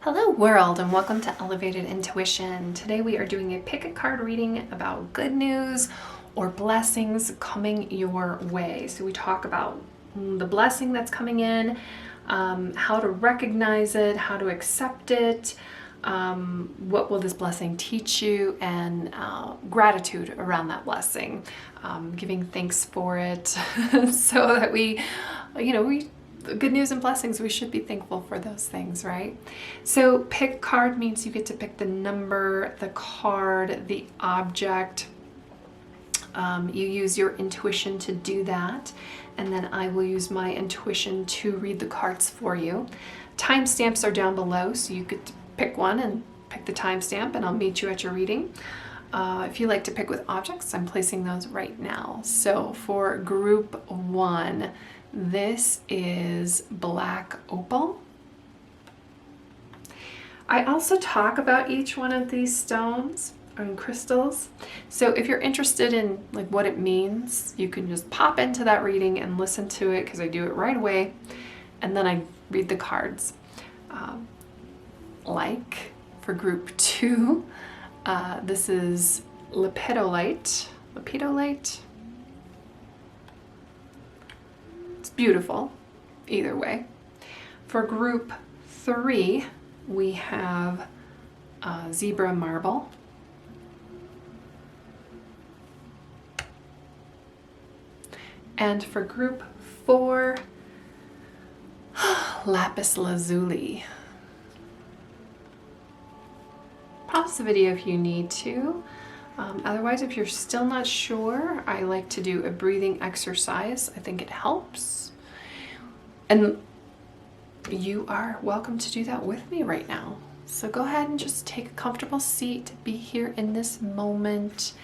Hello world, and welcome to Elevated Intuition. Today we are doing a pick a card reading about good news or blessings coming your way. So we talk about the blessing that's coming in, how to recognize it, how to accept it, what will this blessing teach you, and gratitude around that blessing, giving thanks for it so that we good news and blessings, we should be thankful for those things, right? So pick card means you get to pick the number, the card, the object. You use your intuition to do that, and then I will use my intuition to read the cards for you. Timestamps are down below, so you could pick one and pick the timestamp, and I'll meet you at your reading. If you like to pick with objects, I'm placing those right now. So for group one, this is black opal. I also talk about each one of these stones and crystals. So if you're interested in like what it means, you can just pop into that reading and listen to it, because I do it right away. And then I read the cards. Like for group two, this is Lepidolite. Lepidolite. It's beautiful, either way. For group three, we have zebra marble. And for group four, Lapis Lazuli. Pause the video if you need to. Otherwise, if you're still not sure, I like to do a breathing exercise. I think it helps. And you are welcome to do that with me right now. So go ahead and just take a comfortable seat, be here in this moment.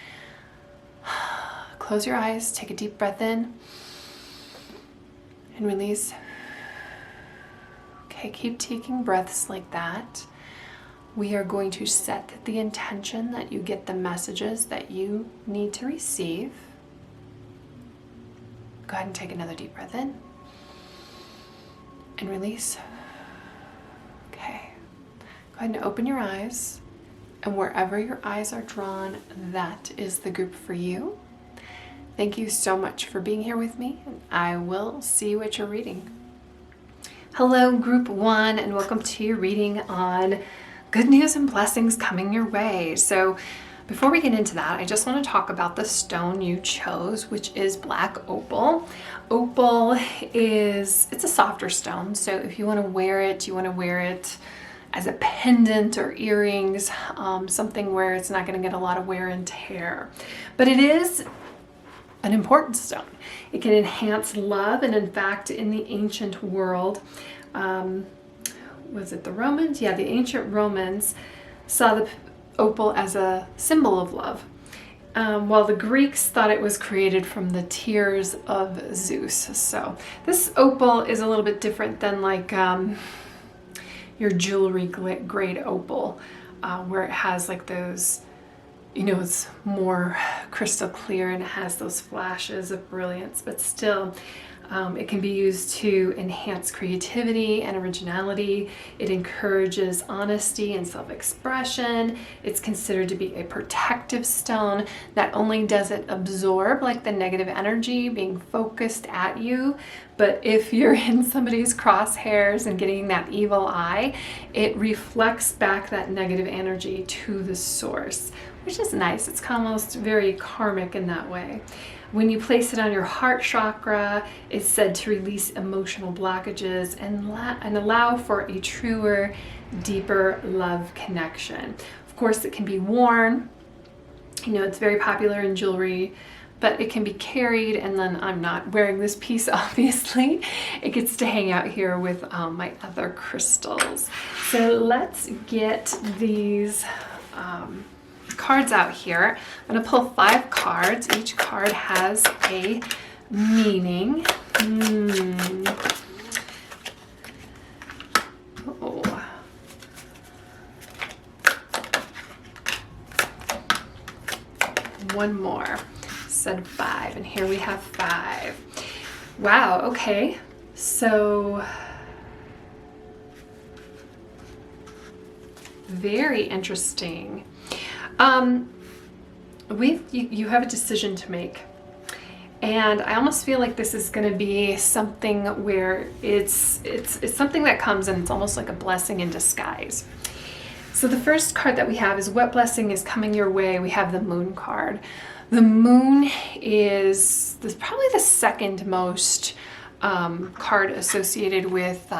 Close your eyes, take a deep breath in and release. Okay, keep taking breaths like that. We are going to set the intention that you get the messages that you need to receive. Go ahead and take another deep breath in and release. Okay. Go ahead and open your eyes, and wherever your eyes are drawn, that is the group for you. Thank you so much for being here with me, and I will see you at your reading. Hello, group one, and welcome to your reading on good news and blessings coming your way. So before we get into that, I just want to talk about the stone you chose, which is black opal. Opal it's a softer stone. So if you want to wear it, you want to wear it as a pendant or earrings, something where it's not going to get a lot of wear and tear. But it is an important stone. It can enhance love, and in fact, in the ancient world, was it the Romans? Yeah, the ancient Romans saw the opal as a symbol of love, while the Greeks thought it was created from the tears of Zeus. So this opal is a little bit different than like your jewelry grade opal, where it has like those, it's more crystal clear and it has those flashes of brilliance, but still it can be used to enhance creativity and originality. It encourages honesty and self-expression. It's considered to be a protective stone. Not only does it absorb like the negative energy being focused at you, but if you're in somebody's crosshairs and getting that evil eye, it reflects back that negative energy to the source, which is nice. It's almost very karmic in that way. When you place it on your heart chakra, it's said to release emotional blockages and allow for a truer, deeper love connection. Of course, it can be worn. It's very popular in jewelry, but it can be carried, and then I'm not wearing this piece, obviously. It gets to hang out here with my other crystals. So let's get these cards out here. I'm going to pull 5 cards. Each card has a meaning. Oh. One more. Said 5, and here we have 5. Wow, okay. So Very interesting. You have a decision to make. And I almost feel like this is going to be something where it's something that comes and it's almost like a blessing in disguise. So the first card that we have is what blessing is coming your way. We have the Moon card. The Moon is probably the second most card associated with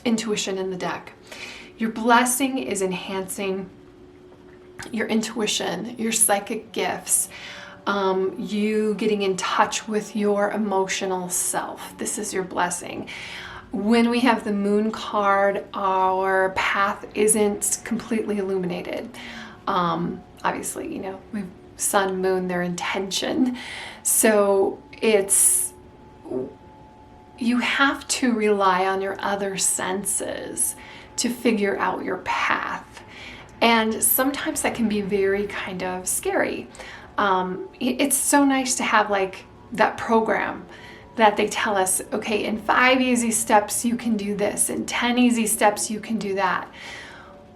intuition in the deck. Your blessing is enhancing your intuition, your psychic gifts, you getting in touch with your emotional self. This is your blessing. When we have the Moon card, our path isn't completely illuminated. Obviously, you know, we've Sun, Moon, their intention. So you have to rely on your other senses to figure out your path. And sometimes that can be very kind of scary. It's so nice to have like that program that they tell us, okay, in 5 easy steps you can do this, in 10 easy steps you can do that.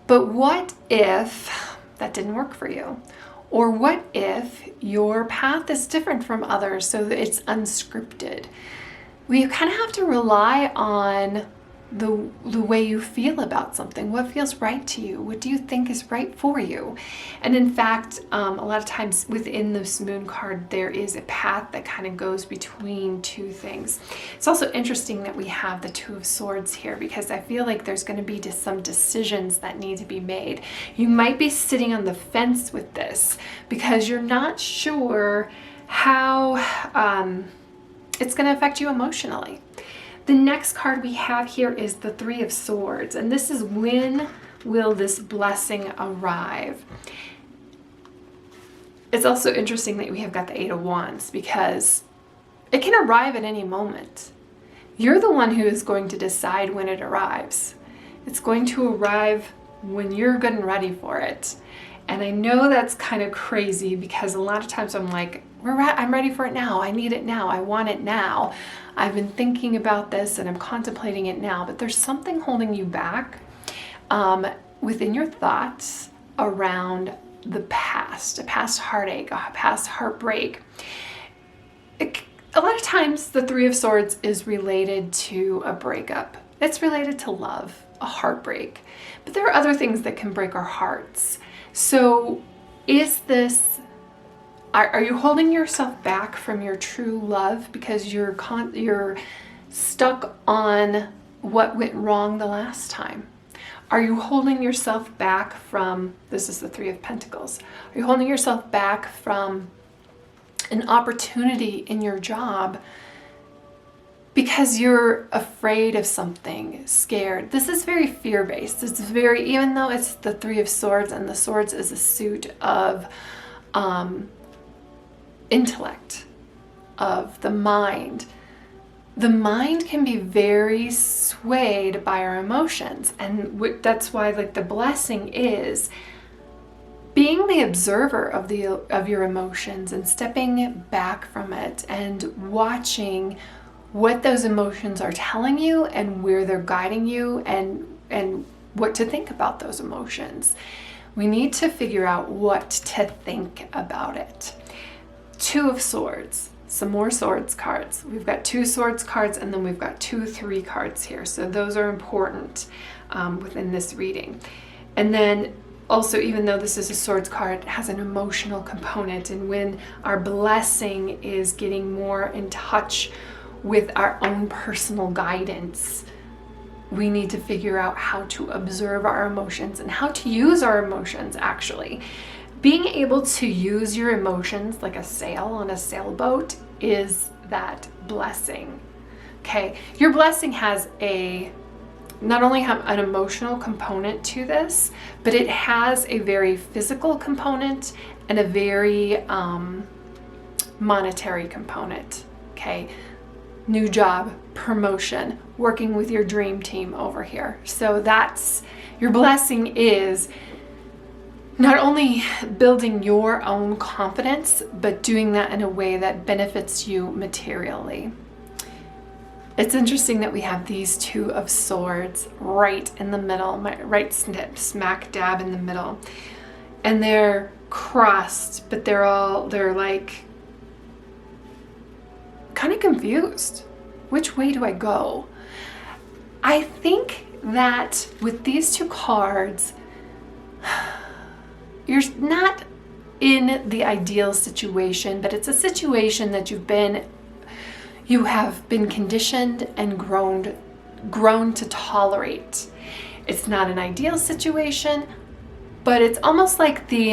But what if that didn't work for you? Or what if your path is different from others so that it's unscripted? We kind of have to rely on the way you feel about something. What feels right to you? What do you think is right for you? And in fact, a lot of times within this Moon card, there is a path that kind of goes between two things. It's also interesting that we have the Two of Swords here, because I feel like there's going to be some decisions that need to be made. You might be sitting on the fence with this because you're not sure how it's going to affect you emotionally. The next card we have here is the Three of Swords, and this is when will this blessing arrive? It's also interesting that we have got the Eight of Wands, because it can arrive at any moment. You're the one who is going to decide when it arrives. It's going to arrive when you're good and ready for it. And I know that's kind of crazy, because a lot of times I'm like, I'm ready for it now. I need it now. I want it now. I've been thinking about this and I'm contemplating it now, but there's something holding you back within your thoughts around the past, a past heartache, a past heartbreak. A lot of times the Three of Swords is related to a breakup. It's related to love, a heartbreak, but there are other things that can break our hearts. So are you holding yourself back from your true love because you're stuck on what went wrong the last time? Are you holding yourself back from, this is the Three of Pentacles, are you holding yourself back from an opportunity in your job because you're afraid of something, scared? This is very fear-based. It's very, even though it's the Three of Swords, and the Swords is a suit of intellect, of the mind. The mind can be very swayed by our emotions, and that's why, like, the blessing is being the observer of your emotions and stepping back from it and watching what those emotions are telling you and where they're guiding you, and what to think about those emotions. We need to figure out what to think about it. Two of Swords, some more Swords cards. We've got 2 Swords cards, and then we've got 2 3 cards here. So those are important within this reading. And then also, even though this is a Swords card, it has an emotional component. And when our blessing is getting more in touch with our own personal guidance, we need to figure out how to observe our emotions and how to use our emotions, actually. Being able to use your emotions like a sail on a sailboat is that blessing. Okay, your blessing has not only have an emotional component to this, but it has a very physical component and a very monetary component. Okay, new job, promotion, working with your dream team over here. So that's, your blessing is not only building your own confidence, but doing that in a way that benefits you materially. It's interesting that we have these Two of Swords right in the middle, right smack dab in the middle. And they're crossed, but they're like kind of confused. Which way do I go? I think that with these two cards, you're not in the ideal situation, but it's a situation that you have been conditioned and grown to tolerate. It's not an ideal situation, but it's almost like the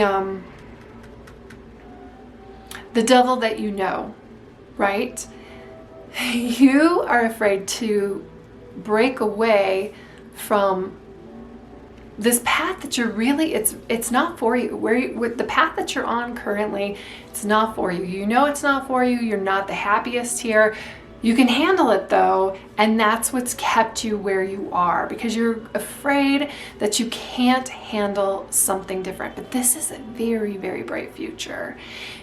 devil that you know, right? You are afraid to break away from this path that you're really, it's not for you. With the path that you're on currently, it's not for you. You know it's not for you. You're not the happiest here. You can handle it though, and that's what's kept you where you are, because you're afraid that you can't handle something different. But this is a very, very bright future.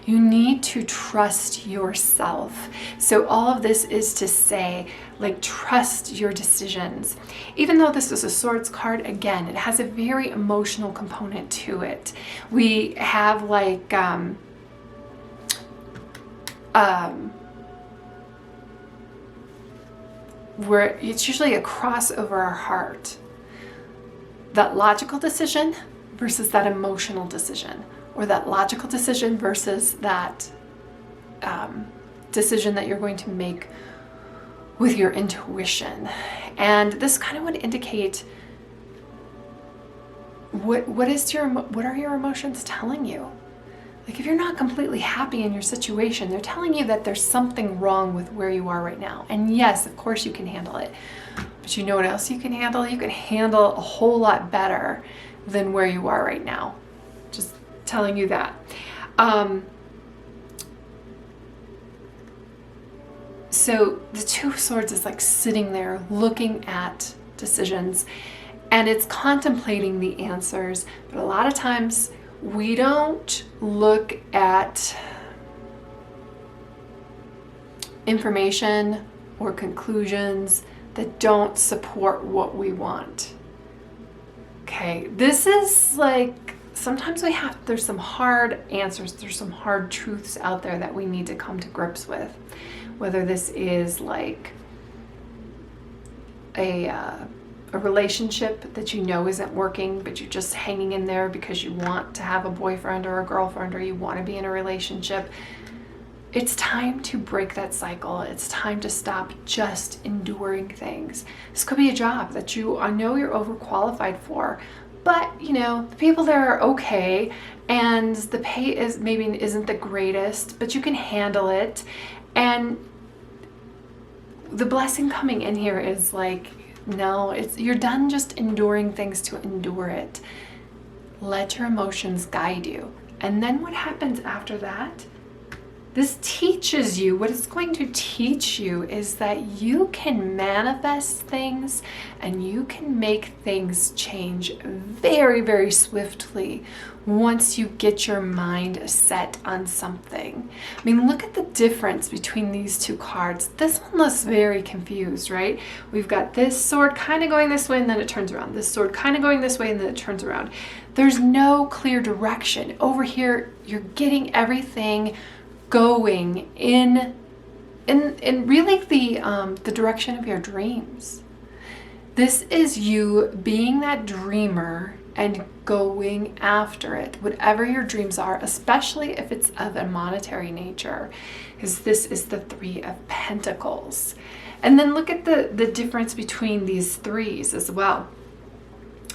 You need to trust yourself. So all of this is to say, like, trust your decisions. Even though this is a Swords card, again, it has a very emotional component to it. We have like where it's usually a cross over our heart. That logical decision versus that emotional decision, or that logical decision versus that decision that you're going to make with your intuition. And this kind of would indicate what are your emotions telling you? Like, if you're not completely happy in your situation, they're telling you that there's something wrong with where you are right now. And yes, of course you can handle it. But you know what else you can handle? You can handle a whole lot better than where you are right now. Just telling you that. So the Two of Swords is like sitting there looking at decisions, and it's contemplating the answers. But a lot of times we don't look at information or conclusions that don't support what we want. Okay, this is like, sometimes there's some hard answers, there's some hard truths out there that we need to come to grips with. Whether this is like a relationship that you know isn't working, but you're just hanging in there because you want to have a boyfriend or a girlfriend, or you want to be in a relationship. It's time to break that cycle. It's time to stop just enduring things. This could be a job that I know you're overqualified for, but you know, the people there are okay, and the pay isn't the greatest, but you can handle it. And the blessing coming in here is like, no, you're done just enduring things to endure it. Let your emotions guide you. And then what happens after that? This teaches you, what it's going to teach you is that you can manifest things and you can make things change very, very swiftly once you get your mind set on something. I mean, look at the difference between these two cards. This one looks very confused, right? We've got this sword kind of going this way and then it turns around. This sword kind of going this way and then it turns around. There's no clear direction. Over here, you're getting everything going in really the direction of your dreams. This is you being that dreamer and going after it, whatever your dreams are, especially if it's of a monetary nature, because this is the Three of Pentacles. And then look at the difference between these threes as well.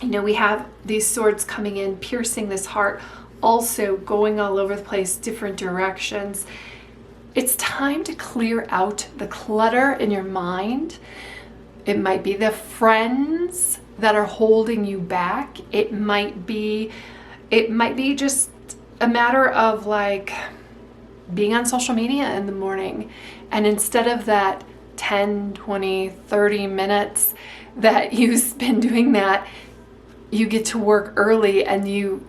You know, we have these swords coming in, piercing this heart, also going all over the place, different directions. It's time to clear out the clutter in your mind. It might be the friends that are holding you back. It might be just a matter of like being on social media in the morning, and instead of that 10, 20, 30 minutes that you spend doing that, you get to work early and you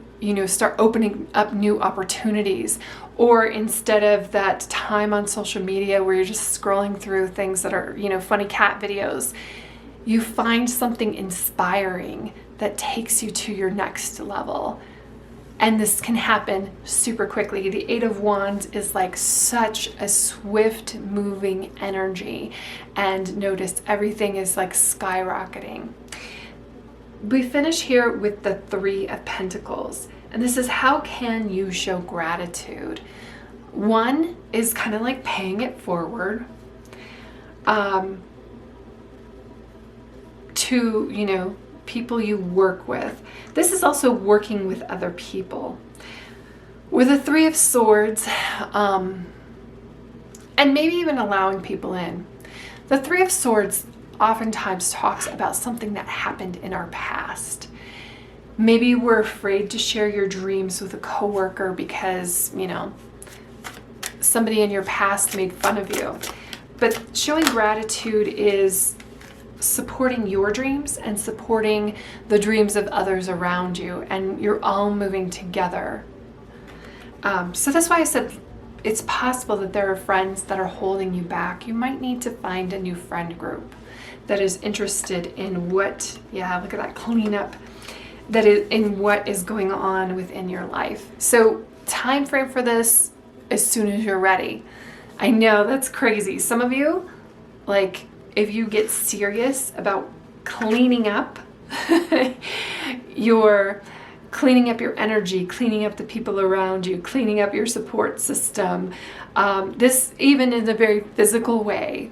start opening up new opportunities. Or instead of that time on social media where you're just scrolling through things that are, funny cat videos, you find something inspiring that takes you to your next level. And this can happen super quickly. The Eight of Wands is like such a swift moving energy. And notice everything is like skyrocketing. We finish here with the Three of Pentacles. And this is, how can you show gratitude? One is kind of like paying it forward. To, people you work with. This is also working with other people. With the Three of Swords, and maybe even allowing people in. The Three of Swords oftentimes talks about something that happened in our past. Maybe we're afraid to share your dreams with a coworker because, somebody in your past made fun of you. But showing gratitude is supporting your dreams and supporting the dreams of others around you, and you're all moving together. So that's why I said it's possible that there are friends that are holding you back. You might need to find a new friend group that is interested in what, look at that cleanup, that is in what is going on within your life. So time frame for this, as soon as you're ready. I know that's crazy. Some of you, if you get serious about cleaning up your energy, cleaning up the people around you, cleaning up your support system, this even in a very physical way,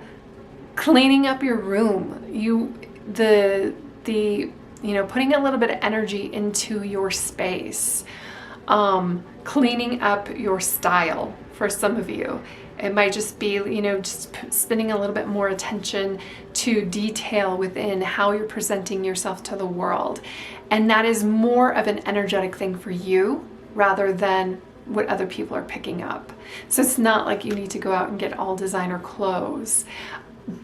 cleaning up your room, putting a little bit of energy into your space, cleaning up your style. For some of you, it might just be, just spending a little bit more attention to detail within how you're presenting yourself to the world. And that is more of an energetic thing for you rather than what other people are picking up. So it's not like you need to go out and get all designer clothes.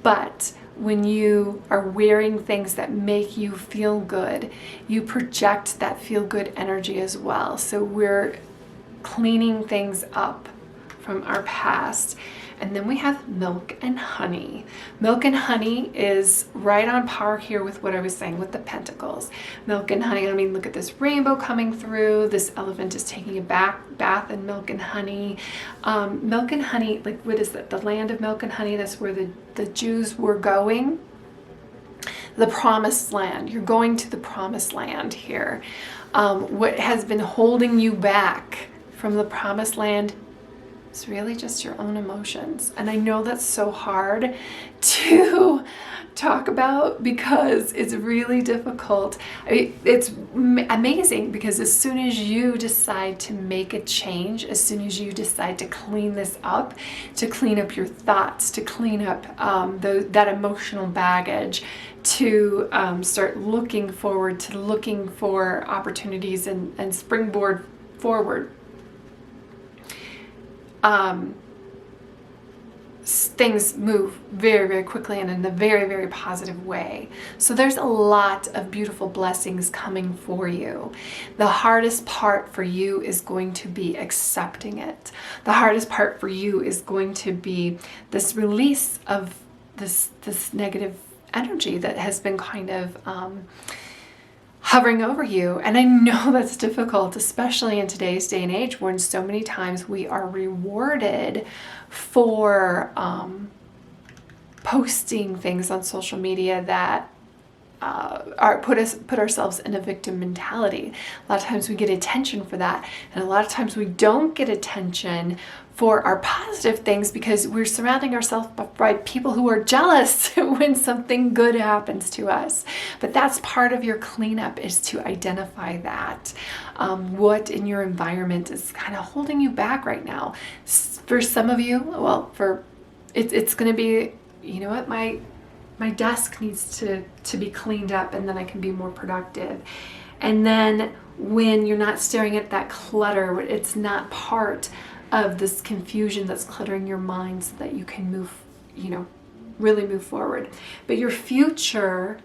But when you are wearing things that make you feel good, you project that feel good energy as well. So we're cleaning things up from our past. And then we have Milk and Honey. Milk and Honey is right on par here with what I was saying with the Pentacles. Milk and Honey, look at this rainbow coming through. This elephant is taking a bath in milk and honey. Milk and honey, what is that? The land of milk and honey, that's where the Jews were going. The promised land. You're going to the promised land here. What has been holding you back from the promised land, it's really just your own emotions. And I know that's so hard to talk about because it's really difficult. It's amazing because as soon as you decide to make a change, as soon as you decide to clean this up, to clean up your thoughts, to clean up that emotional baggage, to start looking forward, to looking for opportunities and springboard forward, things move very, very quickly and in a very, very positive way. So there's a lot of beautiful blessings coming for you. The hardest part for you is going to be accepting it. The hardest part for you is going to be this release of this negative energy that has been kind of hovering over you. And I know that's difficult, especially in today's day and age when so many times we are rewarded for posting things on social media that put ourselves in a victim mentality. A lot of times we get attention for that, and a lot of times we don't get attention for our positive things because we're surrounding ourselves by people who are jealous when something good happens to us. But that's part of your cleanup, is to identify that. What in your environment is kind of holding you back right now. For some of you, it's going to be, you know what, my desk needs to be cleaned up and then I can be more productive. And then when you're not staring at that clutter, it's not part of this confusion that's cluttering your mind so that you can move, really move forward. But your future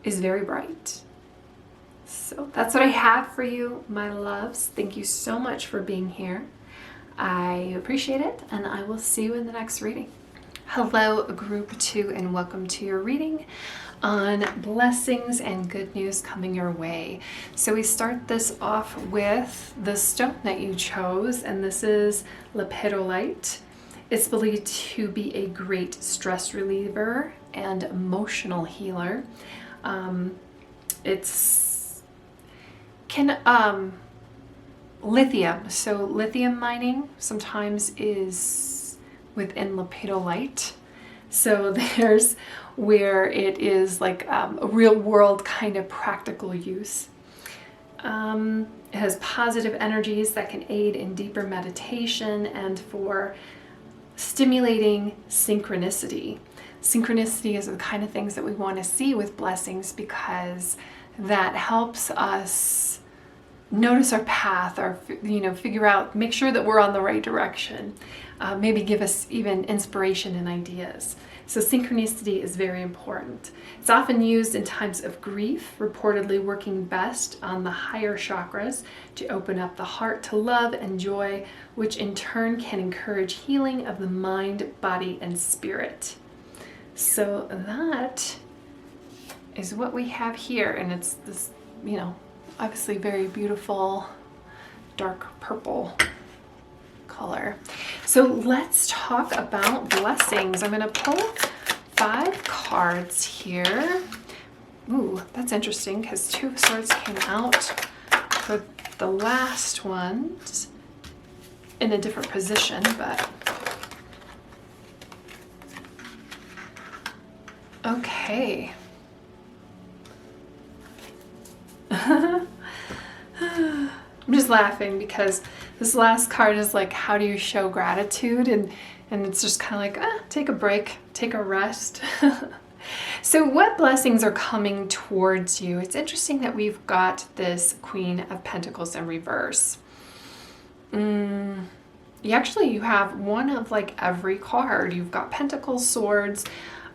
is very bright. So that's what I have for you, my loves. Thank you so much for being here. I appreciate it, and I will see you in the next reading. Hello, group 2, and welcome to your reading on blessings and good news coming your way. So we start this off with the stone that you chose, and this is Lepidolite. It's believed to be a great stress reliever and emotional healer. Lithium. So lithium mining sometimes is within Lepidolite. So there's where it is like a real world kind of practical use. It has positive energies that can aid in deeper meditation and for stimulating synchronicity. Synchronicity is the kind of things that we want to see with blessings, because that helps us notice our path, or figure out, make sure that we're on the right direction, maybe give us even inspiration and ideas. So synchronicity is very important. It's often used in times of grief, reportedly working best on the higher chakras to open up the heart to love and joy, which in turn can encourage healing of the mind, body, and spirit. So that is what we have here, and it's this, obviously very beautiful dark purple color. So let's talk about blessings. I'm going to pull 5 cards here. Ooh, that's interesting because 2 of Swords came out for the last ones in a different position, but okay. I'm just laughing because this last card is like, how do you show gratitude? And it's just kind of like, take a break, take a rest. So what blessings are coming towards you? It's interesting that we've got this Queen of Pentacles in reverse. You have one of like every card. You've got Pentacles, Swords,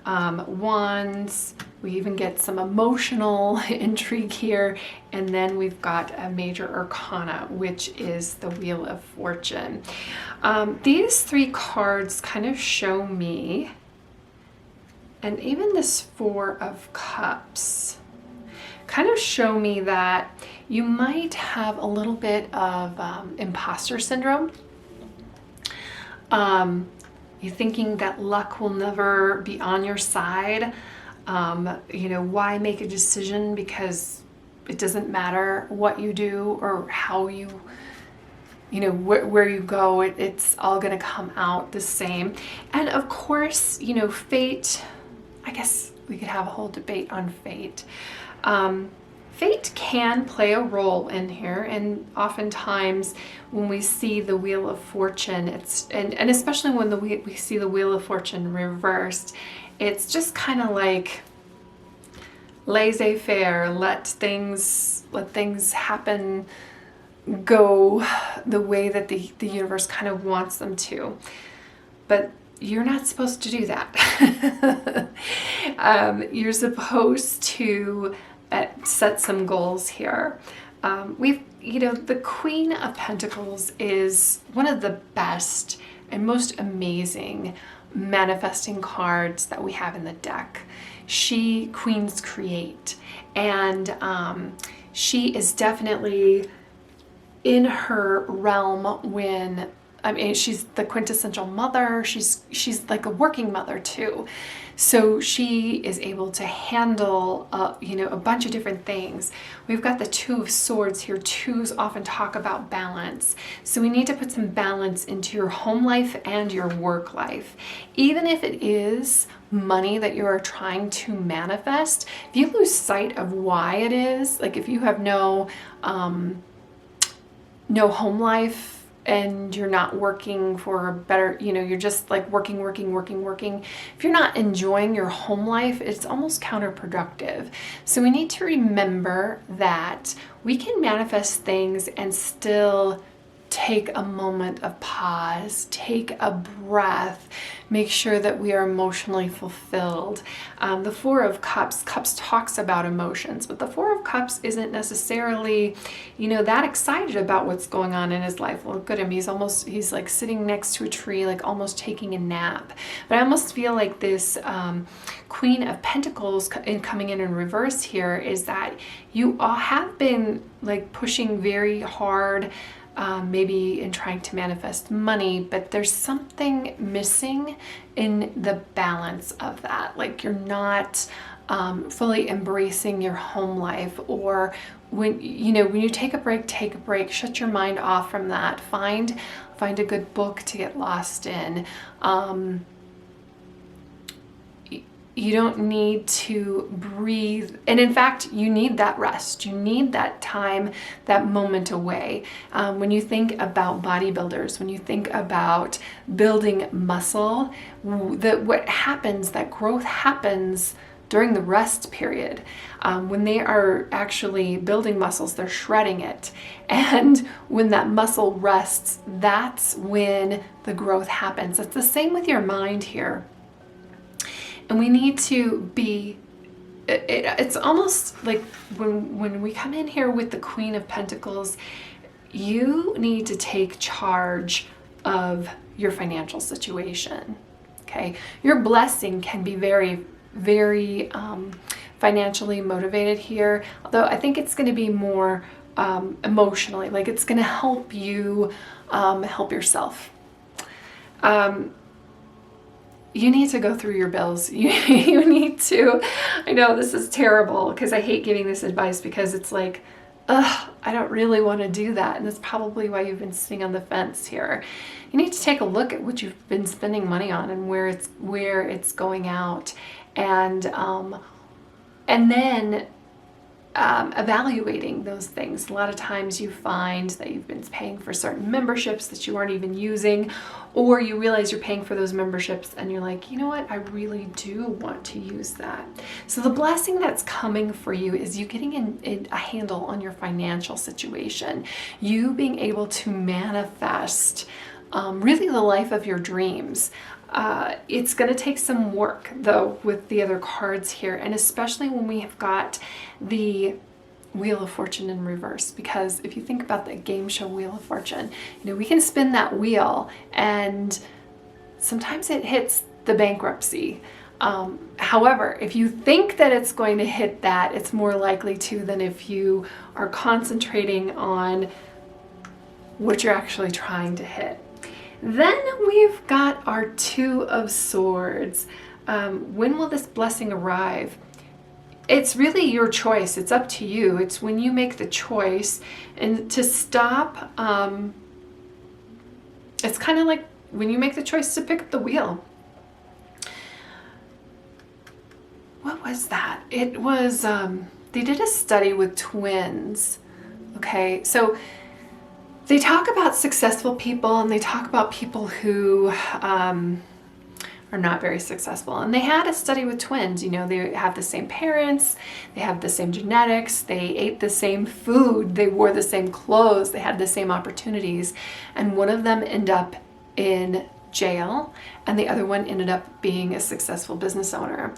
Wands. We even get some emotional intrigue here, and then we've got a major arcana, which is the Wheel of Fortune. These 3 cards kind of show me, and even this 4 of Cups kind of show me that you might have a little bit of imposter syndrome. You're thinking that luck will never be on your side. Why make a decision, because it doesn't matter what you do or how you, where you go, it's all going to come out the same. And of course, fate, I guess we could have a whole debate on fate. Fate can play a role in here, and oftentimes when we see the Wheel of Fortune, and especially when we see the Wheel of Fortune reversed, it's just kind of like laissez-faire, let things happen, go the way that the universe kind of wants them to. But you're not supposed to do that. You're supposed to set some goals here. The Queen of Pentacles is one of the best and most amazing manifesting cards that we have in the deck. Queens create, and she is definitely in her realm when, she's the quintessential mother. She's like a working mother too. So she is able to handle, a bunch of different things. We've got the 2 of Swords here. 2s often talk about balance. So we need to put some balance into your home life and your work life. Even if it is money that you are trying to manifest, if you lose sight of why it is, like if you have no home life, and you're not working for a better, you're just like working. If you're not enjoying your home life, it's almost counterproductive. So we need to remember that we can manifest things and still take a moment of pause, take a breath, make sure that we are emotionally fulfilled. The Four of Cups talks about emotions, but the Four of Cups isn't necessarily, that excited about what's going on in his life. Look at him, he's like sitting next to a tree, like almost taking a nap. But I almost feel like this Queen of Pentacles coming in reverse here is that you all have been like pushing very hard, maybe in trying to manifest money, but there's something missing in the balance of that. Like you're not fully embracing your home life, or when you take a break, shut your mind off from that. Find a good book to get lost in. You don't need to breathe. And in fact, you need that rest. You need that time, that moment away. When you think about bodybuilders, when you think about building muscle, that growth happens during the rest period. When they are actually building muscles, they're shredding it. And when that muscle rests, that's when the growth happens. It's the same with your mind here. And we need to be, it's almost like when we come in here with the Queen of Pentacles, you need to take charge of your financial situation, okay? Your blessing can be very, very financially motivated here, although I think it's going to be more emotionally, like it's going to help you help yourself. You need to go through your bills. You need to, I know this is terrible because I hate giving this advice because it's like, I don't really want to do that. And that's probably why you've been sitting on the fence here. You need to take a look at what you've been spending money on and where it's going out. And then evaluating those things. A lot of times you find that you've been paying for certain memberships that you aren't even using, or you realize you're paying for those memberships and you're like, you know what, I really do want to use that. So the blessing that's coming for you is you getting a handle on your financial situation, you being able to manifest really the life of your dreams. It's going to take some work though with the other cards here, and especially when we have got the Wheel of Fortune in reverse, because if you think about the game show Wheel of Fortune, we can spin that wheel and sometimes it hits the bankruptcy. However, if you think that it's going to hit that, it's more likely to than if you are concentrating on what you're actually trying to hit. Then we've got our Two of Swords. When will this blessing arrive? It's really your choice. It's up to you. It's when you make the choice and to stop. It's kind of like when you make the choice to pick up the wheel. What was that? It was, they did a study with twins. Okay, so they talk about successful people and they talk about people who are not very successful. And they had a study with twins. They have the same parents, they have the same genetics, they ate the same food, they wore the same clothes, they had the same opportunities. And one of them ended up in jail and the other one ended up being a successful business owner.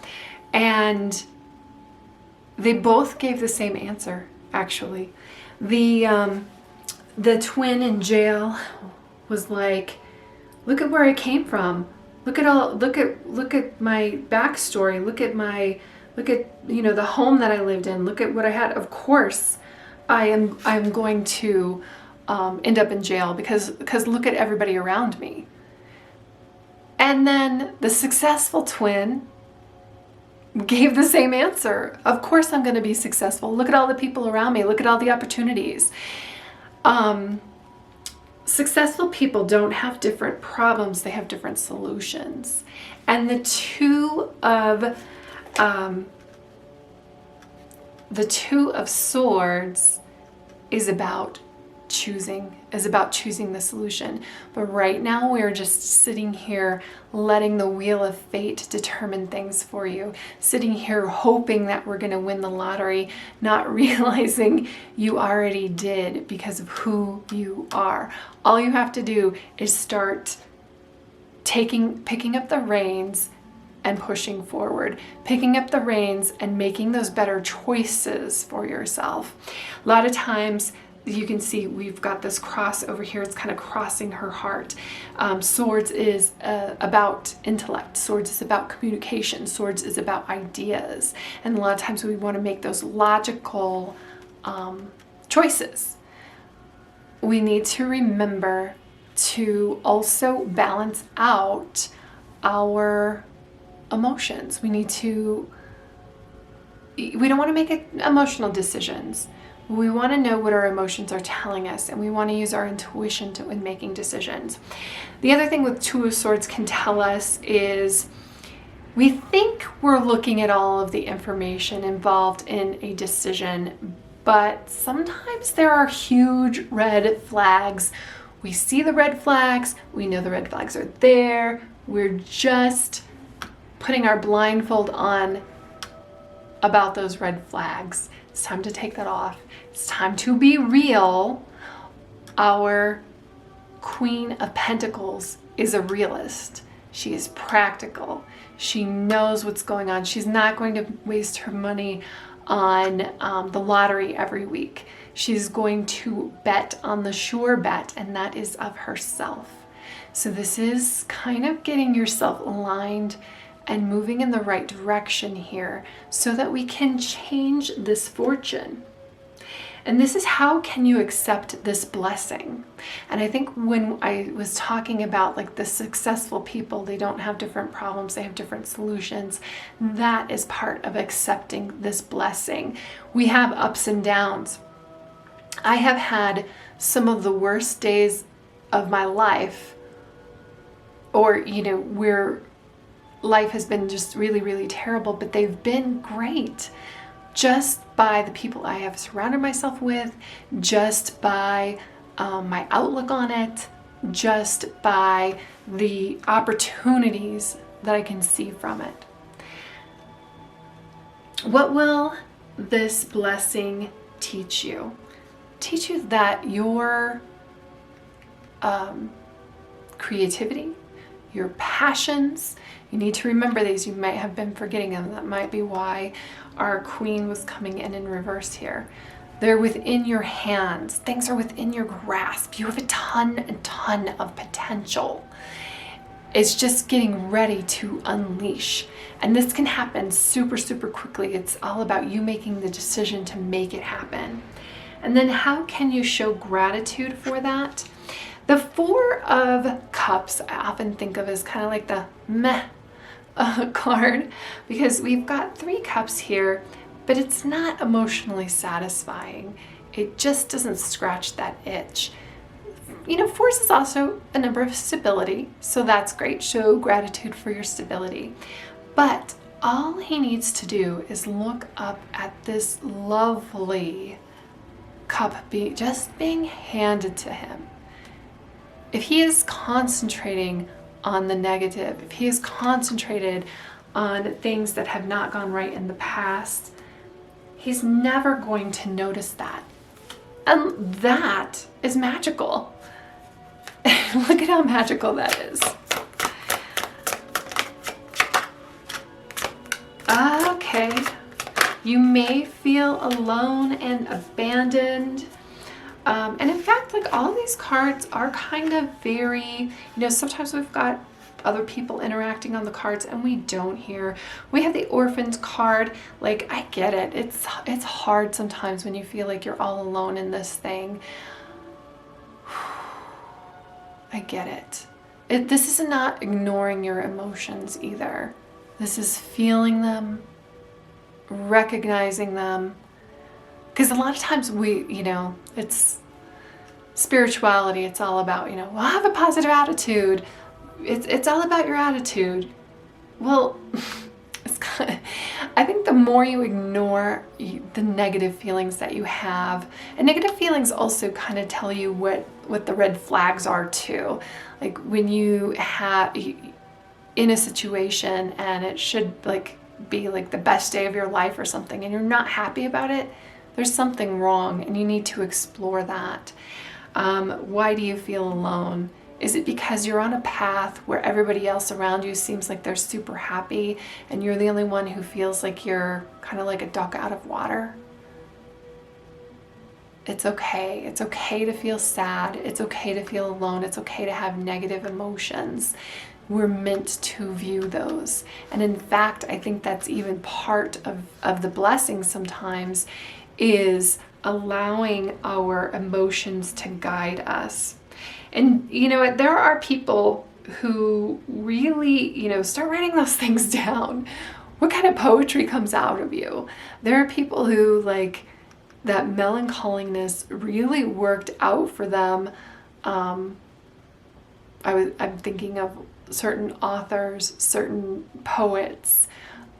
And they both gave the same answer, actually. The twin in jail was like, look at where I came from. Look at my backstory. Look at the home that I lived in. Look at what I had. Of course, I'm going to end up in jail because look at everybody around me. And then the successful twin gave the same answer. Of course I'm going to be successful. Look at all the people around me. Look at all the opportunities. Successful people don't have different problems, they have different solutions. And the Two of Swords is about choosing the solution. But right now we're just sitting here letting the wheel of fate determine things for you, sitting here hoping that we're going to win the lottery, not realizing you already did because of who you are. All you have to do is start picking up the reins and pushing forward, picking up the reins and making those better choices for yourself. A lot of times you can see we've got this cross over here. It's kind of crossing her heart. Swords is about intellect. Swords is about communication. Swords is about ideas. And a lot of times we want to make those logical choices. We need to remember to also balance out our emotions. We don't want to make emotional decisions. We want to know what our emotions are telling us, and we want to use our intuition in making decisions. The other thing with Two of Swords can tell us is we think we're looking at all of the information involved in a decision, but sometimes there are huge red flags. We see the red flags, we know the red flags are there, we're just putting our blindfold on about those red flags. It's time to take that off. It's time to be real. Our Queen of Pentacles is a realist. She is practical. She knows what's going on. She's not going to waste her money on the lottery every week. She's going to bet on the sure bet, and that is of herself. So this is kind of getting yourself aligned and moving in the right direction here so that we can change this fortune. And this is how can you accept this blessing. And I think when I was talking about like the successful people, they don't have different problems, they have different solutions. That is part of accepting this blessing. We have ups and downs. I have had some of the worst days of my life, or, where life has been just really, really terrible, but they've been great just by the people I have surrounded myself with, just by my outlook on it, just by the opportunities that I can see from it. What will this blessing teach you? Teach you that your creativity, your passions, you need to remember these. You might have been forgetting them. That might be why our queen was coming in reverse here. They're within your hands. Things are within your grasp. You have a ton of potential. It's just getting ready to unleash. And this can happen super, super quickly. It's all about you making the decision to make it happen. And then how can you show gratitude for that? The Four of Cups I often think of as kind of like the meh card, because we've got 3 cups here, but it's not emotionally satisfying. It just doesn't scratch that itch. Force is also a number of stability, so that's great. Show gratitude for your stability. But all he needs to do is look up at this lovely cup just being handed to him. If he is concentrating on the negative, if he is concentrated on things that have not gone right in the past, he's never going to notice that. And that is magical. Look at how magical that is. Okay, you may feel alone and abandoned. And in fact, like all these cards are kind of very, sometimes we've got other people interacting on the cards and we don't hear. We have the Orphans card. Like, I get it. It's hard sometimes when you feel like you're all alone in this thing. I get it. This is not ignoring your emotions either. This is feeling them, recognizing them. Because a lot of times it's spirituality. It's all about, have a positive attitude. It's all about your attitude. Well, I think the more you ignore the negative feelings that you have, and negative feelings also kind of tell you what the red flags are too. Like when you have in a situation and it should like be like the best day of your life or something and you're not happy about it, there's something wrong and you need to explore that. Why do you feel alone? Is it because you're on a path where everybody else around you seems like they're super happy and you're the only one who feels like you're kind of like a duck out of water? It's okay. It's okay to feel sad. It's okay to feel alone. It's okay to have negative emotions. We're meant to view those. And in fact, I think that's even part of the blessing sometimes, is allowing our emotions to guide us. And you know, there are people who really, you know, start writing those things down. What kind of poetry comes out of you? There are people who, like, that melancholiness really worked out for them. I'm thinking of certain authors, certain poets,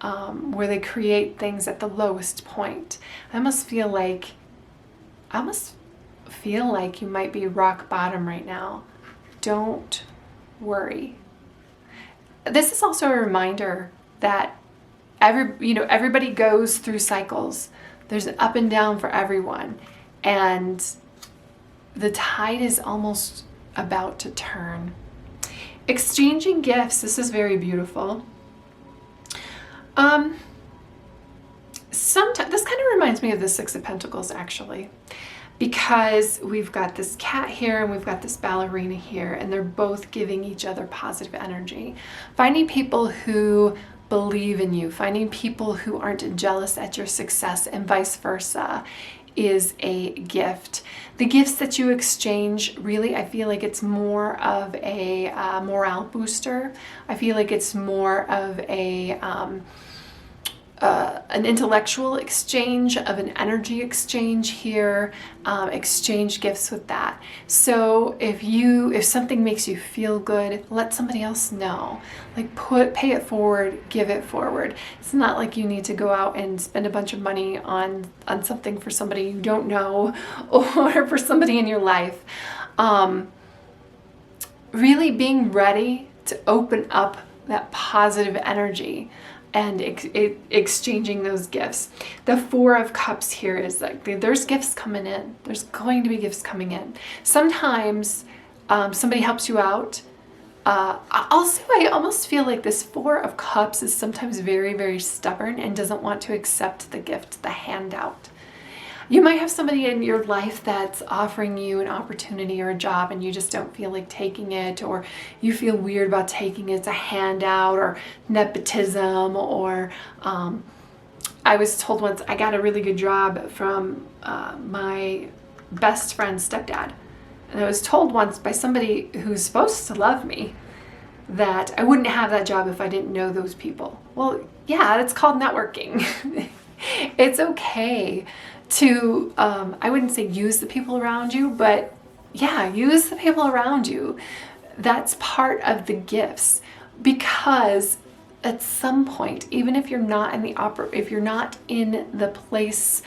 where they create things at the lowest point. I almost feel like you might be rock bottom right now. Don't worry. This is also a reminder that everybody goes through cycles. There's an up and down for everyone, and the tide is almost about to turn. Exchanging gifts. This is very beautiful. Sometimes this kind of reminds me of the Six of Pentacles, actually, because we've got this cat here and we've got this ballerina here, and they're both giving each other positive energy. Finding people who believe in you, finding people who aren't jealous at your success, and vice versa, is a gift. The gifts that you exchange, really, I feel like it's more of a morale booster. I feel like it's more of an intellectual exchange, of an energy exchange here. Exchange gifts with that. So if something makes you feel good, let somebody else know. Like pay it forward, give it forward. It's not like you need to go out and spend a bunch of money on something for somebody you don't know or for somebody in your life. Really being ready to open up that positive energy and exchanging those gifts. The Four of Cups here is like, there's gifts coming in. There's going to be gifts coming in. Sometimes somebody helps you out. Also, I almost feel like this Four of Cups is sometimes very, very stubborn and doesn't want to accept the gift, the handout. You might have somebody in your life that's offering you an opportunity or a job and you just don't feel like taking it, or you feel weird about taking it. It's a handout or nepotism, or I was told once I got a really good job from my best friend's stepdad. And I was told once by somebody who's supposed to love me that I wouldn't have that job if I didn't know those people. Well, yeah, it's called networking. It's okay to, I wouldn't say use the people around you, but yeah, use the people around you. That's part of the gifts, because at some point, even if you're not in the place,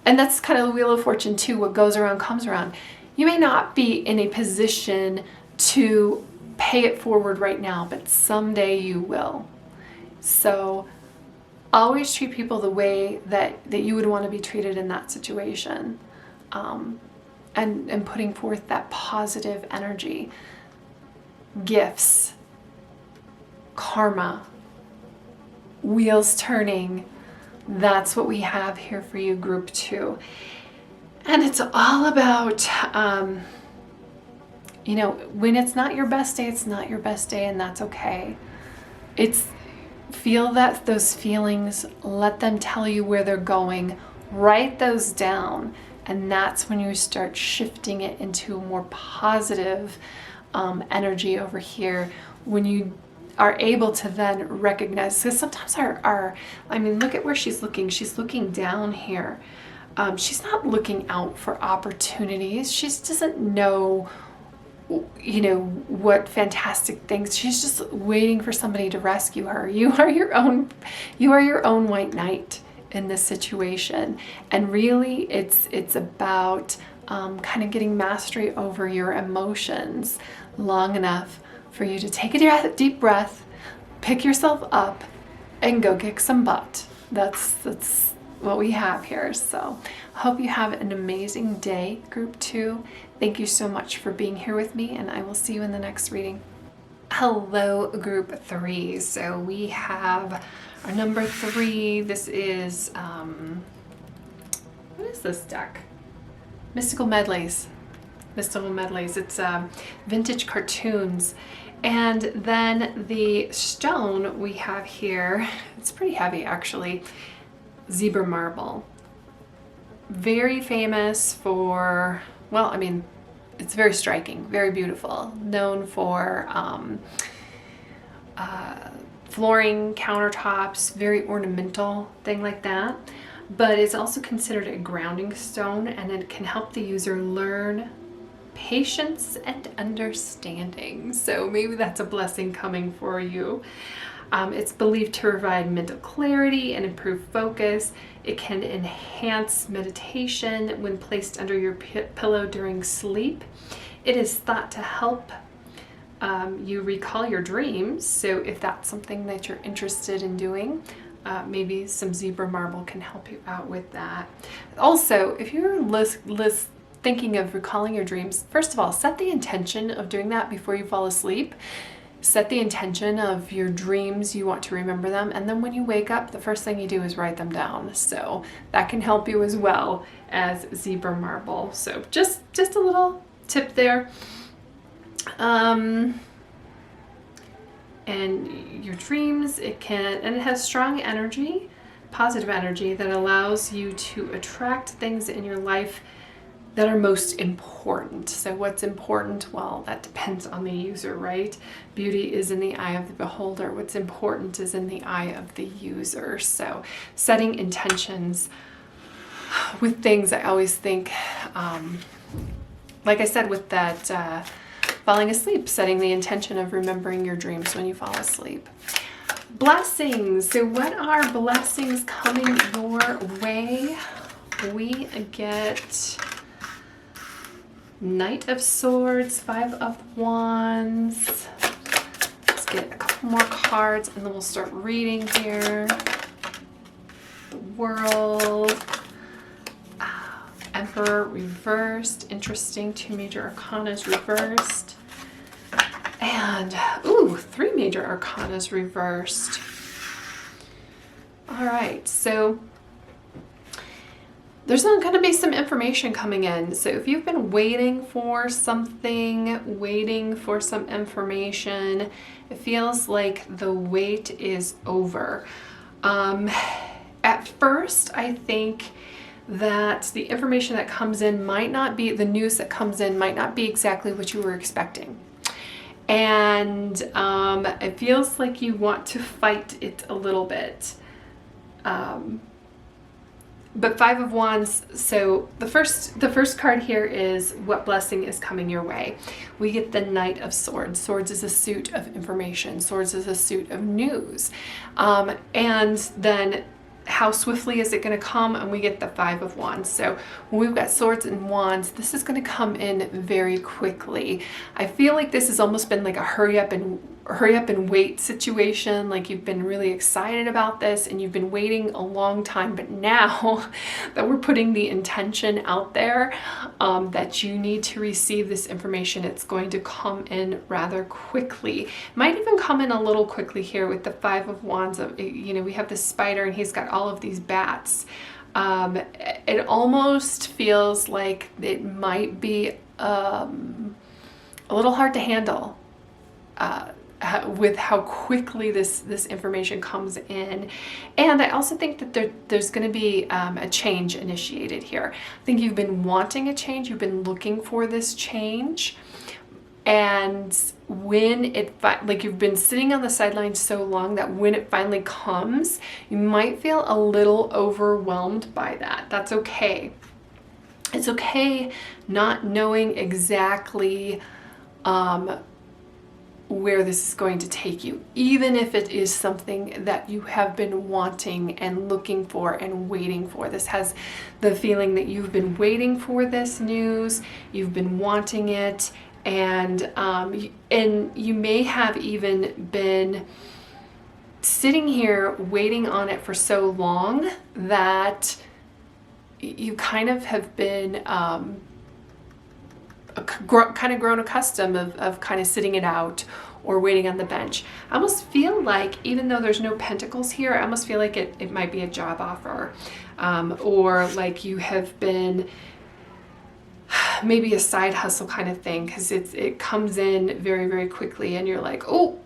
and that's kind of the Wheel of Fortune too, what goes around comes around. You may not be in a position to pay it forward right now, but someday you will. So always treat people the way that you would want to be treated in that situation, and putting forth that positive energy. Gifts, karma, wheels turning. That's what we have here for you, group 2. And it's all about, when it's not your best day, it's not your best day, and that's okay. Feel those feelings, let them tell you where they're going, write those down, and that's when you start shifting it into a more positive energy over here. When you are able to then recognize, because sometimes look at where she's looking down here. She's not looking out for opportunities. She just doesn't know you know, what fantastic things. She's just waiting for somebody to rescue her. You are your own white knight in this situation. And really it's about kind of getting mastery over your emotions long enough for you to take a deep breath, pick yourself up, and go kick some butt. That's what we have here. So I hope you have an amazing day, Group 2. Thank you so much for being here with me, and I will see you in the next reading. Hello, Group 3. So we have our number 3. This is, what is this deck? Mystical Medleys. Mystical Medleys. It's vintage cartoons. And then the stone we have here, it's pretty heavy actually, zebra marble. Very famous for, well, I mean, it's very striking, very beautiful. Known for flooring, countertops, very ornamental, thing like that. But it's also considered a grounding stone, and it can help the user learn patience and understanding. So maybe that's a blessing coming for you. It's believed to provide mental clarity and improve focus. It can enhance meditation when placed under your pillow during sleep. It is thought to help you recall your dreams. So if that's something that you're interested in doing, maybe some zebra marble can help you out with that. Also, if you're thinking of recalling your dreams, first of all, set the intention of doing that before you fall asleep. Set the intention of your dreams, you want to remember them, and then when you wake up, the first thing you do is write them down. So that can help you as well as zebra marble. So just a little tip there. And your dreams, it has strong energy, positive energy that allows you to attract things in your life that are most important. So what's important? Well, that depends on the user, right? Beauty is in the eye of the beholder. What's important is in the eye of the user. So setting intentions with things, I always think, like I said, with that falling asleep, setting the intention of remembering your dreams when you fall asleep. Blessings. So what are blessings coming your way? We get Knight of Swords, 5 of Wands. Let's get a couple more cards and then we'll start reading here. The World. Emperor reversed. Interesting. 2 major arcanas reversed. And, ooh, 3 major arcanas reversed. All right, so there's going to be some information coming in. So if you've been waiting for something, waiting for some information, it feels like the wait is over. At first, I think that the information that comes in might not be, the news that comes in might not be exactly what you were expecting. And it feels like you want to fight it a little bit. But 5 of Wands, so the first card here is what blessing is coming your way. We get the Knight of Swords. Swords is a suit of information. Swords is a suit of news. And then how swiftly is it going to come? And we get the 5 of Wands. So when we've got swords and wands, this is going to come in very quickly. I feel like this has almost been like a hurry up and wait situation. Like you've been really excited about this and you've been waiting a long time, but now that we're putting the intention out there that you need to receive this information, it's going to come in rather quickly. Might even come in a little quickly here with the 5 of Wands. You know, we have this spider and he's got all of these bats. It almost feels like it might be a little hard to handle with how quickly this information comes in. And I also think that there's going to be a change initiated here. I think you've been wanting a change, you've been looking for this change, and when it, like you've been sitting on the sidelines so long that when it finally comes, you might feel a little overwhelmed by that. That's okay. It's okay not knowing exactly where this is going to take you, even if it is something that you have been wanting and looking for and waiting for. This has the feeling that you've been waiting for this news, you've been wanting it, and you may have even been sitting here waiting on it for so long that you kind of have been kind of grown accustomed of kind of sitting it out or waiting on the bench. I almost feel like, even though there's no pentacles here, I almost feel like it might be a job offer, or like you have been maybe a side hustle kind of thing, because it comes in very, very quickly and you're like, oh.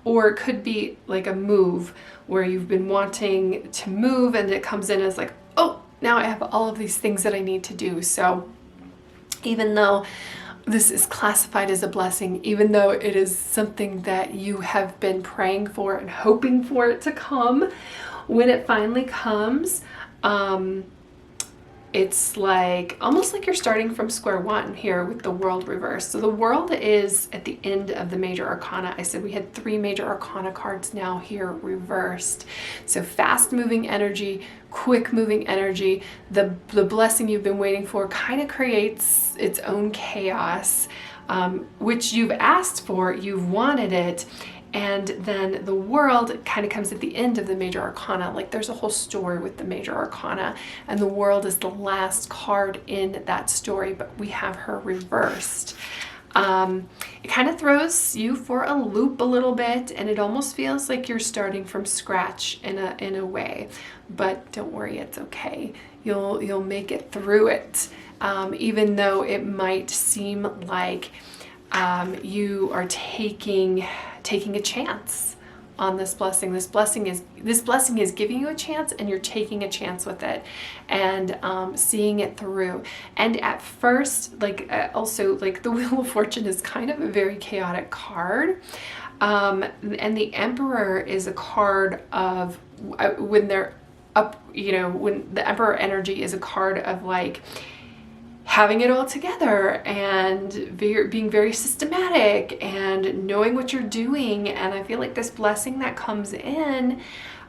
Or it could be like a move where you've been wanting to move and it comes in as like, oh, now I have all of these things that I need to do. So even though this is classified as a blessing, even though it is something that you have been praying for and hoping for it to come, when it finally comes, it's like almost like you're starting from square one here with the world reversed. So the world is at the end of the major arcana. I said we had 3 major arcana cards now here reversed. So fast moving energy, quick moving energy. The blessing you've been waiting for kind of creates its own chaos, which you've asked for, you've wanted it. And then the world kind of comes at the end of the major arcana. Like there's a whole story with the major arcana, and the world is the last card in that story, but we have her reversed. It kind of throws you for a loop a little bit, and it almost feels like you're starting from scratch in a way. But don't worry, it's okay. You'll make it through it, even though it might seem like you are taking a chance on this blessing. This blessing is giving you a chance, and you're taking a chance with it and seeing it through. And at first, also like the Wheel of Fortune is kind of a very chaotic card, and the Emperor is a card of when they're up, when the Emperor energy is a card of like having it all together and being very systematic and knowing what you're doing. And I feel like this blessing that comes in,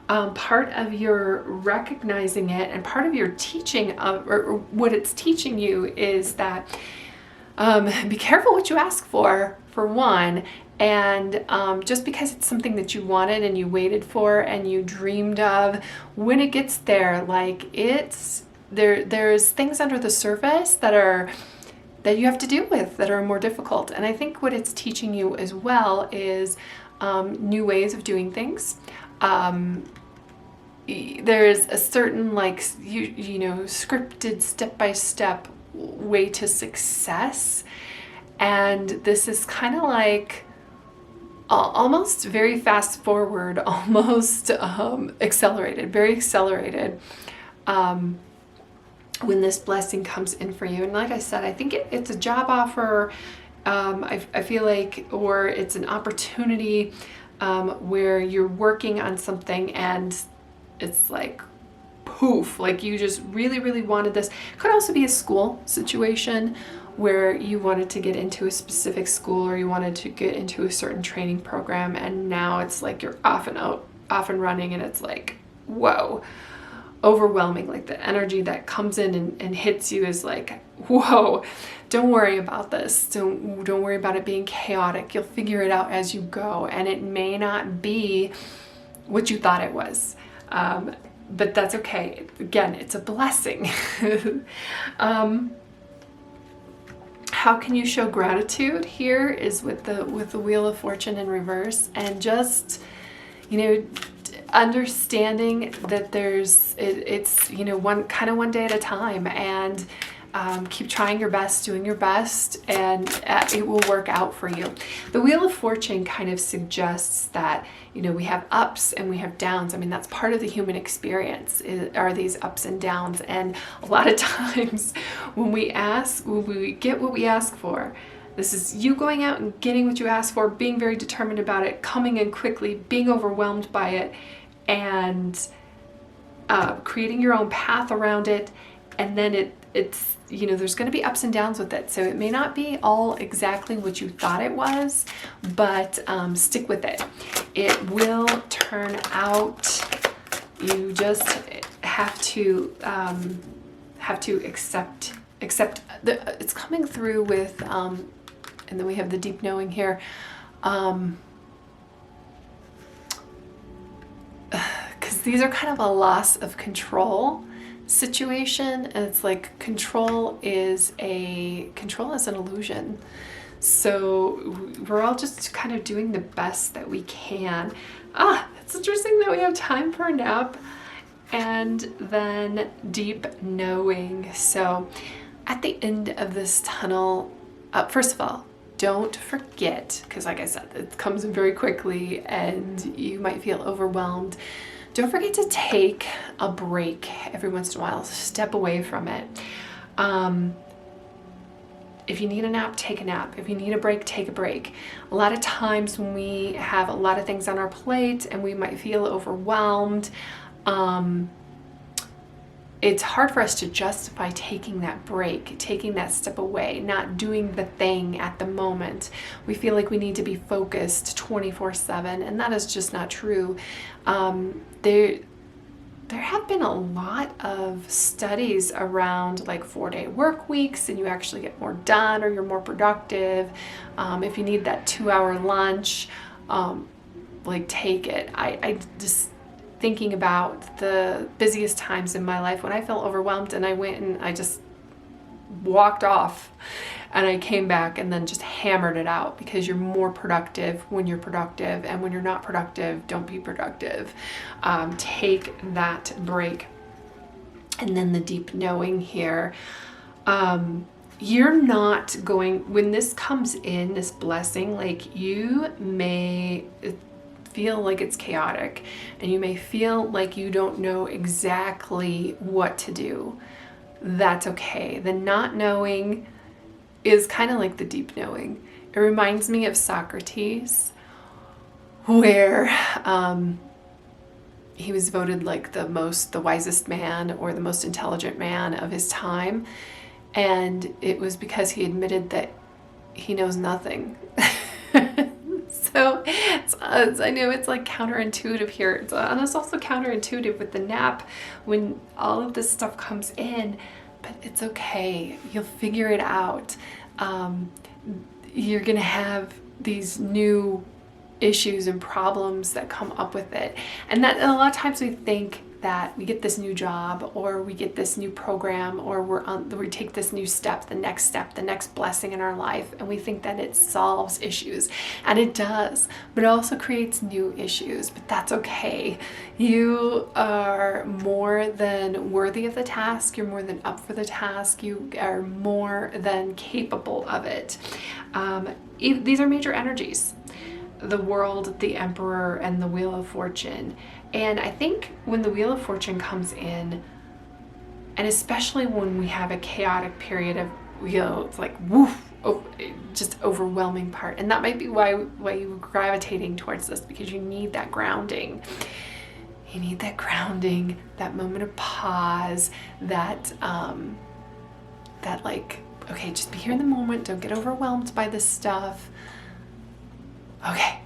part of your recognizing it and part of your teaching of, or what it's teaching you, is that be careful what you ask for one. And just because it's something that you wanted and you waited for and you dreamed of, when it gets there, like there's things under the surface that you have to deal with that are more difficult. And I think what it's teaching you as well is new ways of doing things. There's a certain scripted step-by-step way to success. And this is kind of like almost very fast forward, almost accelerated, very accelerated. When this blessing comes in for you. And like I said, I think it's a job offer. I feel like, or it's an opportunity where you're working on something and it's like poof, like you just really, really wanted this. Could also be a school situation where you wanted to get into a specific school, or you wanted to get into a certain training program, and now it's like you're off and running, and it's like, whoa, overwhelming. Like the energy that comes in and hits you is like, whoa, don't worry about this. Don't worry about it being chaotic. You'll figure it out as you go, and it may not be what you thought it was. But that's okay. Again, it's a blessing. How can you show gratitude here is with the Wheel of Fortune in reverse, and just, understanding that it's one day at a time, and keep trying your best, doing your best, and it will work out for you. The Wheel of Fortune kind of suggests that, we have ups and we have downs. I mean, that's part of the human experience, are these ups and downs. And a lot of times when we get what we ask for, this is you going out and getting what you asked for, being very determined about it, coming in quickly, being overwhelmed by it, and creating your own path around it. And then it's you know, there's going to be ups and downs with it. So it may not be all exactly what you thought it was, but stick with it. It will turn out. You just have to accept it's coming through with, and then we have the deep knowing here. Because these are kind of a loss of control situation, and it's like control is an illusion. So we're all just kind of doing the best that we can. It's interesting that we have time for a nap and then deep knowing. So at the end of this tunnel, first of all, don't forget, because like I said, it comes very quickly and you might feel overwhelmed. Don't forget to take a break every once in a while. Step away from it. If you need a nap, take a nap. If you need a break, take a break. A lot of times when we have a lot of things on our plate and we might feel overwhelmed, it's hard for us to justify taking that break, taking that step away, not doing the thing at the moment. We feel like we need to be focused 24/7, and that is just not true. There have been a lot of studies around like 4-day work weeks, and you actually get more done or you're more productive. If you need that 2-hour lunch, like take it. I just thinking about the busiest times in my life when I felt overwhelmed and I went and I just walked off and I came back and then just hammered it out, because you're more productive when you're productive, and when you're not productive, don't be productive. Take that break. And then the deep knowing here. You're not going, when this comes in, this blessing, like you may feel like it's chaotic and you may feel like you don't know exactly what to do. That's okay. The not knowing is kind of like the deep knowing. It reminds me of Socrates, where he was voted like the wisest man or the most intelligent man of his time, and it was because he admitted that he knows nothing. So I know it's like counterintuitive here, and it's also counterintuitive with the nap when all of this stuff comes in, but it's okay. You'll figure it out. You're gonna have these new issues and problems that come up with it, and that a lot of times we think that we get this new job or we get this new program or we take this new step, the next blessing in our life, and we think that it solves issues, and it does, but it also creates new issues. But that's okay. You are more than worthy of the task. You're more than up for the task. You are more than capable of it. These are major energies: the World, the Emperor, and the Wheel of Fortune. And I think when the Wheel of Fortune comes in, and especially when we have a chaotic period of, it's like woof, just overwhelming part. And that might be why you're gravitating towards this, because you need that grounding. You need that grounding, that moment of pause, that like, okay, just be here in the moment. Don't get overwhelmed by this stuff. Okay.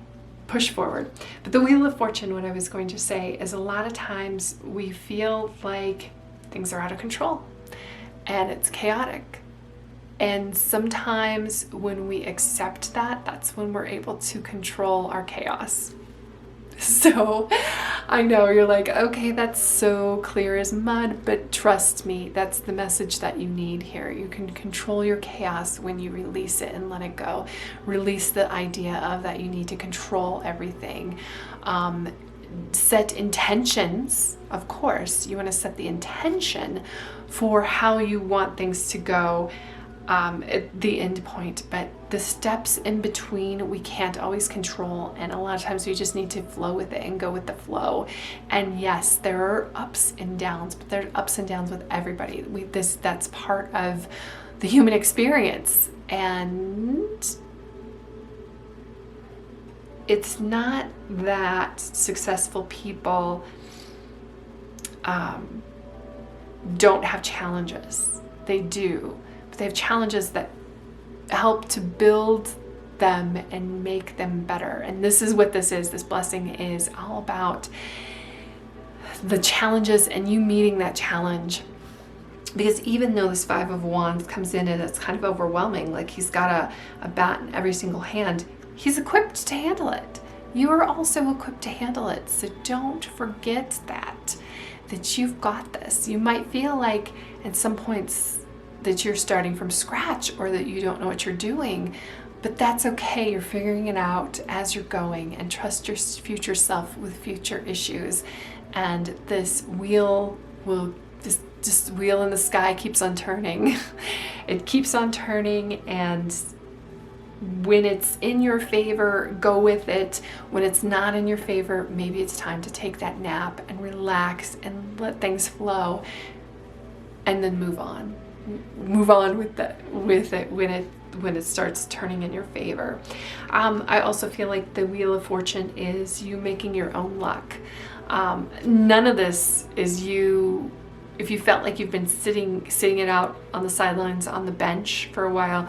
Push forward. But the Wheel of Fortune, what I was going to say, is a lot of times we feel like things are out of control and it's chaotic. And sometimes when we accept that, that's when we're able to control our chaos. So I know you're like, okay, that's so clear as mud, but trust me, that's the message that you need here. You can control your chaos when you release it and let it go. Release the idea of that you need to control everything. Set intentions, of course. You want to set the intention for how you want things to go at the end point, but the steps in between we can't always control, and a lot of times we just need to flow with it and go with the flow. And yes, there are ups and downs, but there are ups and downs with everybody. That's part of the human experience, and it's not that successful people don't have challenges. They do. But they have challenges that help to build them and make them better. And this is what this is. This blessing is all about the challenges and you meeting that challenge. Because even though this Five of Wands comes in and it's kind of overwhelming, like he's got a bat in every single hand, he's equipped to handle it. You are also equipped to handle it. So don't forget that you've got this. You might feel like at some points that you're starting from scratch or that you don't know what you're doing, but that's okay. You're figuring it out as you're going, and trust your future self with future issues. And this wheel will just wheel in the sky keeps on turning. It keeps on turning, and when it's in your favor, go with it. When it's not in your favor, maybe it's time to take that nap and relax and let things flow, and then move on. Move on with it when it starts turning in your favor. I also feel like the Wheel of Fortune is you making your own luck. None of this is you. If you felt like you've been sitting it out on the sidelines on the bench for a while,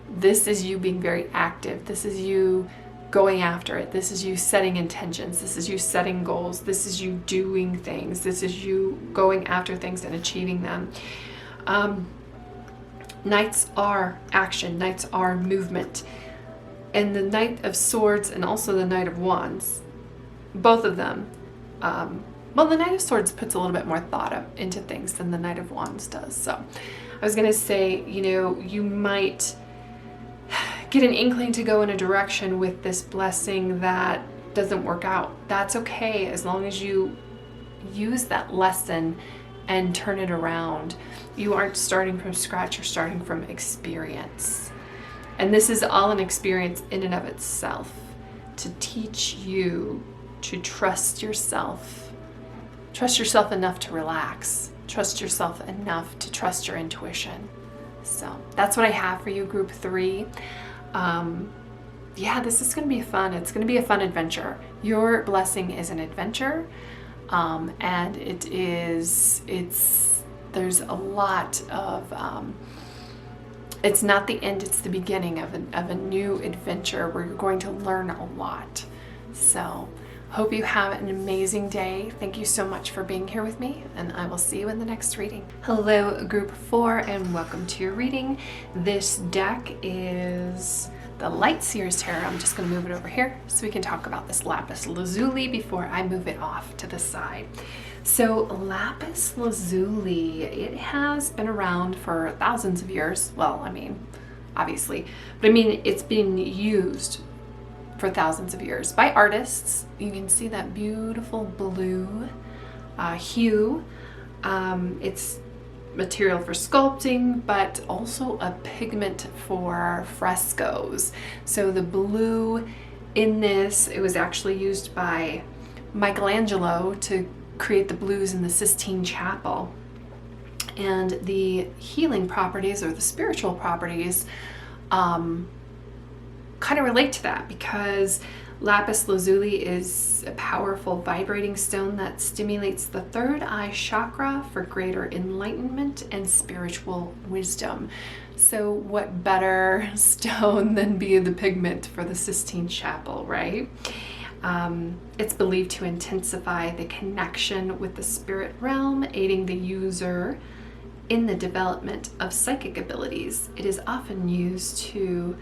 this is you being very active. This is you going after it. This is you setting intentions. This is you setting goals. This is you doing things. This is you going after things and achieving them. Knights are action. Knights are movement. And the Knight of Swords and also the Knight of Wands, both of them, well, the Knight of Swords puts a little bit more thought into things than the Knight of Wands does. So I was going to say, you might get an inkling to go in a direction with this blessing that doesn't work out. That's okay, as long as you use that lesson and turn it around. You aren't starting from scratch, you're starting from experience. And this is all an experience in and of itself, to teach you to trust yourself. Trust yourself enough to relax. Trust yourself enough to trust your intuition. So that's what I have for you, Group 3. Yeah, this is going to be fun. It's going to be a fun adventure. Your blessing is an adventure. And there's a lot of, it's not the end, it's the beginning of a new adventure where you're going to learn a lot. So hope you have an amazing day. Thank you so much for being here with me, and I will see you in the next reading. Hello, Group 4, and welcome to your reading. This deck is the Light Seer's Tarot. I'm just going to move it over here so we can talk about this Lapis Lazuli before I move it off to the side. So Lapis Lazuli, it has been around for thousands of years. Well, I mean, obviously, but I mean, it's been used for thousands of years by artists. You can see that beautiful blue hue. It's material for sculpting, but also a pigment for frescoes. So the blue in this, it was actually used by Michelangelo to create the blues in the Sistine Chapel. And the healing properties, or the spiritual properties, kind of relate to that, because Lapis Lazuli is a powerful vibrating stone that stimulates the third eye chakra for greater enlightenment and spiritual wisdom. So what better stone than be the pigment for the Sistine Chapel, right? It's believed to intensify the connection with the spirit realm, aiding the user in the development of psychic abilities. It is often used to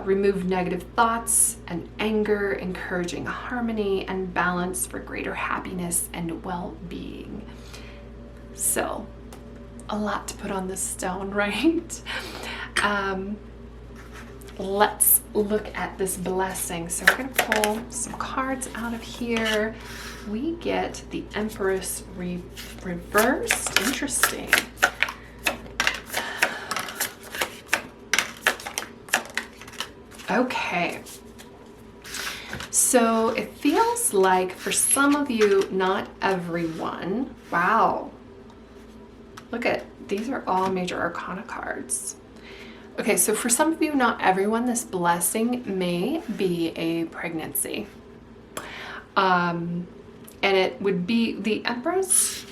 remove negative thoughts and anger, encouraging harmony and balance for greater happiness and well-being. So, a lot to put on this stone, right? Let's look at this blessing. So we're going to pull some cards out of here. We get the Empress reversed. Interesting. Okay, so it feels like for some of you, not everyone. Wow, look at, these are all major arcana cards. Okay, so for some of you, not everyone, this blessing may be a pregnancy. And it would be, the Empress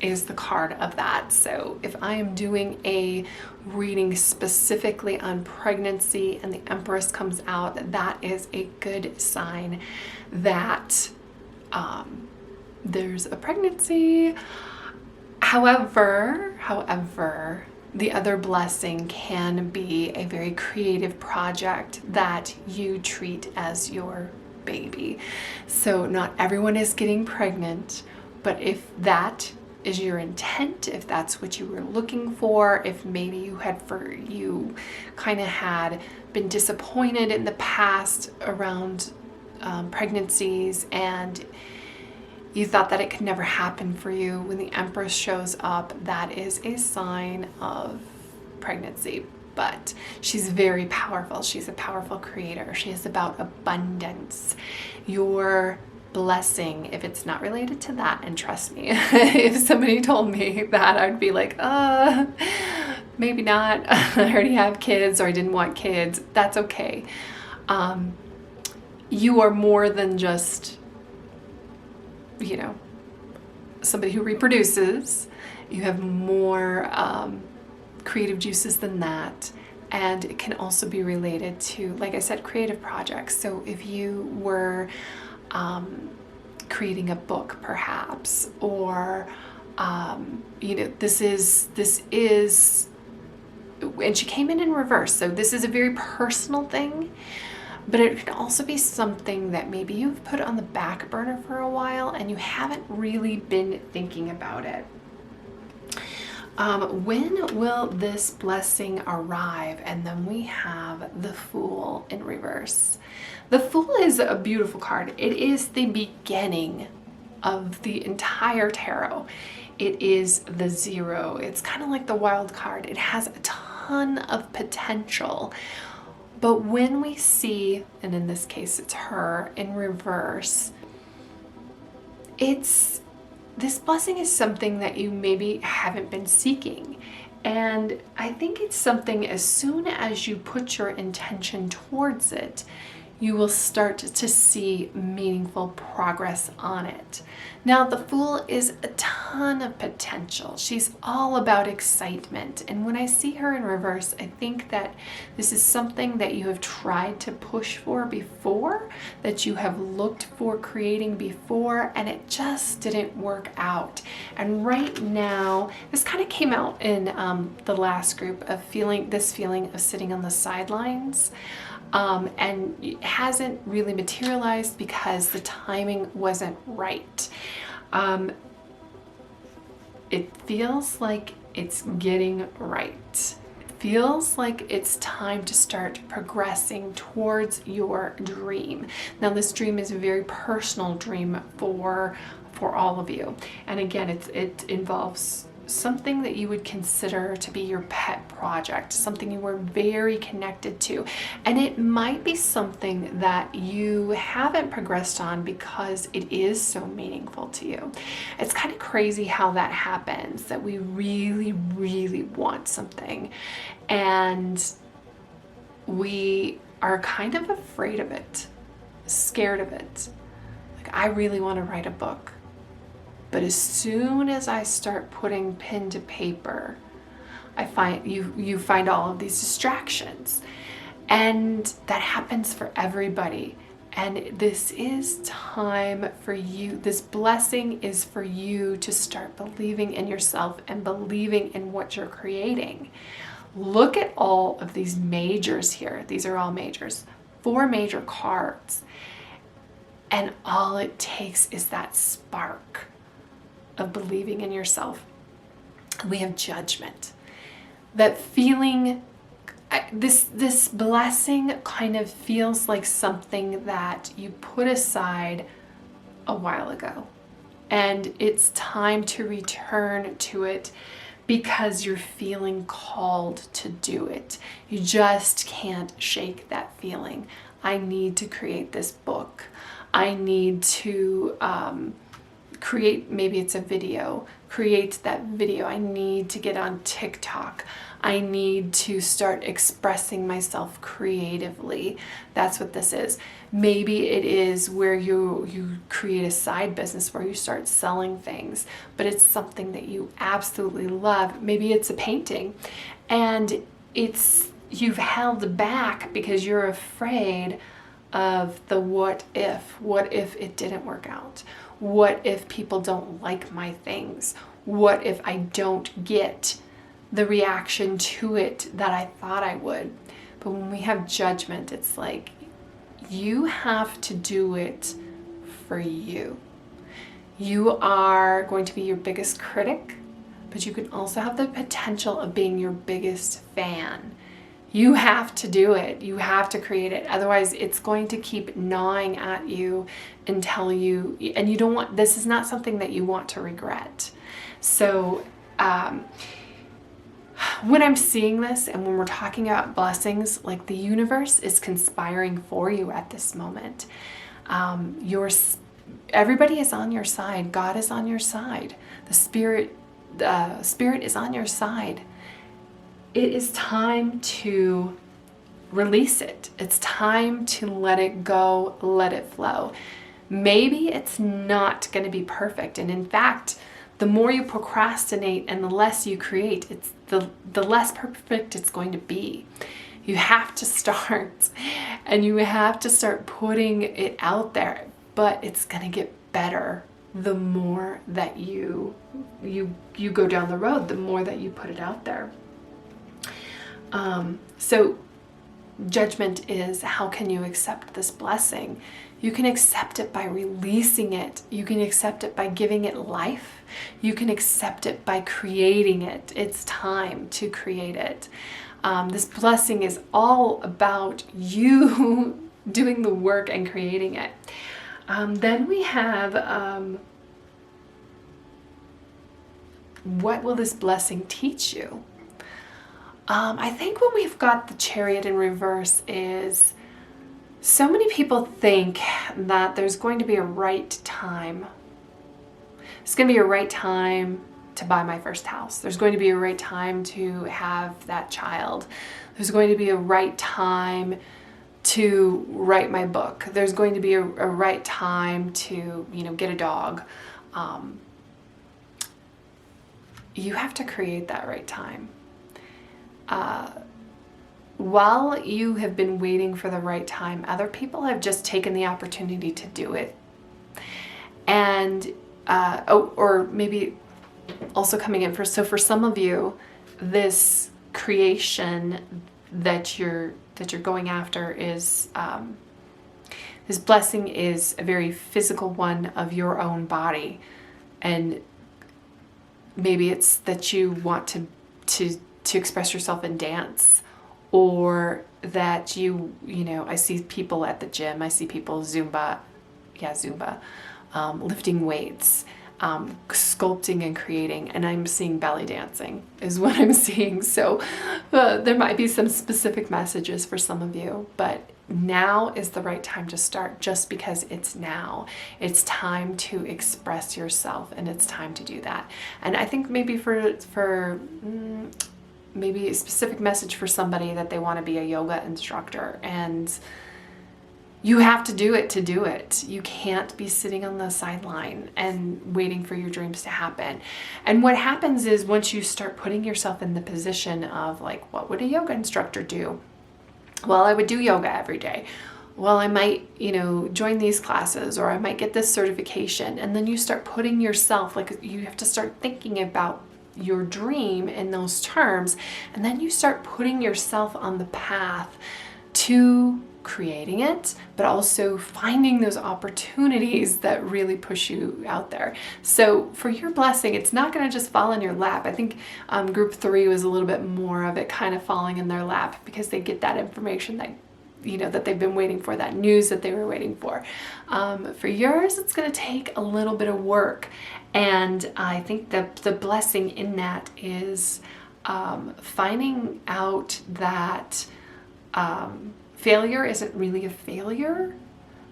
is the card of that. So if I am doing a reading specifically on pregnancy and the Empress comes out, that is a good sign that there's a pregnancy. However, the other blessing can be a very creative project that you treat as your baby. So not everyone is getting pregnant, but if that is your intent, if that's what you were looking for, if maybe you kind of had been disappointed in the past around pregnancies and you thought that it could never happen for you, when the Empress shows up, that is a sign of pregnancy. But she's very powerful. She's a powerful creator. She is about abundance. Your blessing, if it's not related to that, and trust me, if somebody told me that, I'd be like, maybe not. I already have kids, or I didn't want kids. That's okay. You are more than just, somebody who reproduces. You have more creative juices than that. And it can also be related to, like I said, creative projects. So if you were creating a book perhaps, or this is, and she came in reverse. So this is a very personal thing. But it can also be something that maybe you've put on the back burner for a while and you haven't really been thinking about it. When will this blessing arrive? And then we have the Fool in reverse. The Fool is a beautiful card. It is the beginning of the entire tarot. It is the 0. It's kind of like the wild card. It has a ton of potential. But when we see, and in this case it's her, in reverse, this blessing is something that you maybe haven't been seeking. And I think it's something, as soon as you put your intention towards it, you will start to see meaningful progress on it. Now, the Fool is a ton of potential. She's all about excitement. And when I see her in reverse, I think that this is something that you have tried to push for before, that you have looked for creating before, and it just didn't work out. And right now, this kind of came out in the last group of this feeling of sitting on the sidelines. And it hasn't really materialized because the timing wasn't right. It feels like it's getting right. It feels like it's time to start progressing towards your dream. Now, this dream is a very personal dream for all of you. And again, it involves something that you would consider to be your pet project, something you were very connected to. And it might be something that you haven't progressed on because it is so meaningful to you. It's kind of crazy how that happens, that we really, really want something and we are kind of afraid of it, scared of it. Like, I really want to write a book. But as soon as I start putting pen to paper, I find you find all of these distractions. And that happens for everybody. And this is time for you. This blessing is for you to start believing in yourself and believing in what you're creating. Look at all of these majors here. These are all majors. 4 major cards. And all it takes is that spark of believing in yourself. We have judgment. That feeling, this blessing kind of feels like something that you put aside a while ago. And it's time to return to it because you're feeling called to do it. You just can't shake that feeling. I need to create this book. I need to create, maybe it's a video, create that video. I need to get on TikTok. I need to start expressing myself creatively. That's what this is. Maybe it is where you create a side business where you start selling things, but it's something that you absolutely love. Maybe it's a painting, and you've held back because you're afraid of the what if. What if it didn't work out? What if people don't like my things? What if I don't get the reaction to it that I thought I would? But when we have judgment, it's like, you have to do it for you. You are going to be your biggest critic, but you can also have the potential of being your biggest fan. You have to do it. You have to create it. Otherwise, it's going to keep gnawing at you until and you don't want, this is not something that you want to regret. So, when I'm seeing this and when we're talking about blessings, like the universe is conspiring for you at this moment. Everybody is on your side. God is on your side. The spirit is on your side. It is time to release it. It's time to let it go, let it flow. Maybe it's not going to be perfect. And in fact, the more you procrastinate and the less you create, it's the less perfect it's going to be. You have to start, and you have to start putting it out there, but it's going to get better the more that you go down the road, the more that you put it out there. So judgment is, how can you accept this blessing? You can accept it by releasing it. You can accept it by giving it life. You can accept it by creating it. It's time to create it. This blessing is all about you doing the work and creating it. Then we have, what will this blessing teach you? I think when we've got the Chariot in reverse is, so many people think that there's going to be a right time. It's going to be a right time to buy my first house. There's going to be a right time to have that child. There's going to be a right time to write my book. There's going to be a right time to, get a dog. You have to create that right time. While you have been waiting for the right time, other people have just taken the opportunity to do it. And, or maybe also coming in for some of you, this creation that you're going after is, this blessing is a very physical one of your own body. And maybe it's that you want to express yourself in dance, or that I see people at the gym, I see people Zumba, lifting weights, sculpting and creating, and I'm seeing belly dancing is what I'm seeing. So there might be some specific messages for some of you, but now is the right time to start, just because it's now. It's time to express yourself, and it's time to do that. And I think maybe for maybe a specific message for somebody that they want to be a yoga instructor, and you have to do it to do it. You can't be sitting on the sideline and waiting for your dreams to happen. And what happens is, once you start putting yourself in the position of like, what would a yoga instructor do? Well, I would do yoga every day. Well, I might, join these classes, or I might get this certification. And then you start putting yourself, like, you have to start thinking about your dream in those terms. And then you start putting yourself on the path to creating it, but also finding those opportunities that really push you out there. So for your blessing, it's not going to just fall in your lap. I think group 3 was a little bit more of it kind of falling in their lap, because they get that information that that they've been waiting for, that news that they were waiting for. For yours, it's going to take a little bit of work. And I think that the blessing in that is finding out that failure isn't really a failure,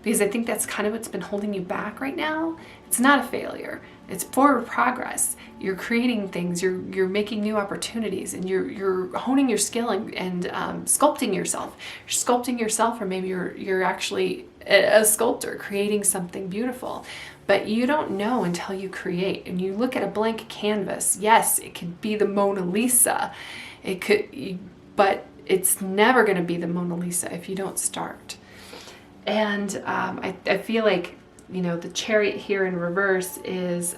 because I think that's kind of what's been holding you back right now. It's not a failure. It's forward progress. You're creating things, you're making new opportunities, and you're honing your skill and sculpting yourself. You're sculpting yourself, or maybe you're actually a sculptor creating something beautiful. But you don't know until you create. And you look at a blank canvas. Yes, it could be the Mona Lisa. It could, but it's never going to be the Mona Lisa if you don't start. And I feel like, you know, the Chariot here in reverse is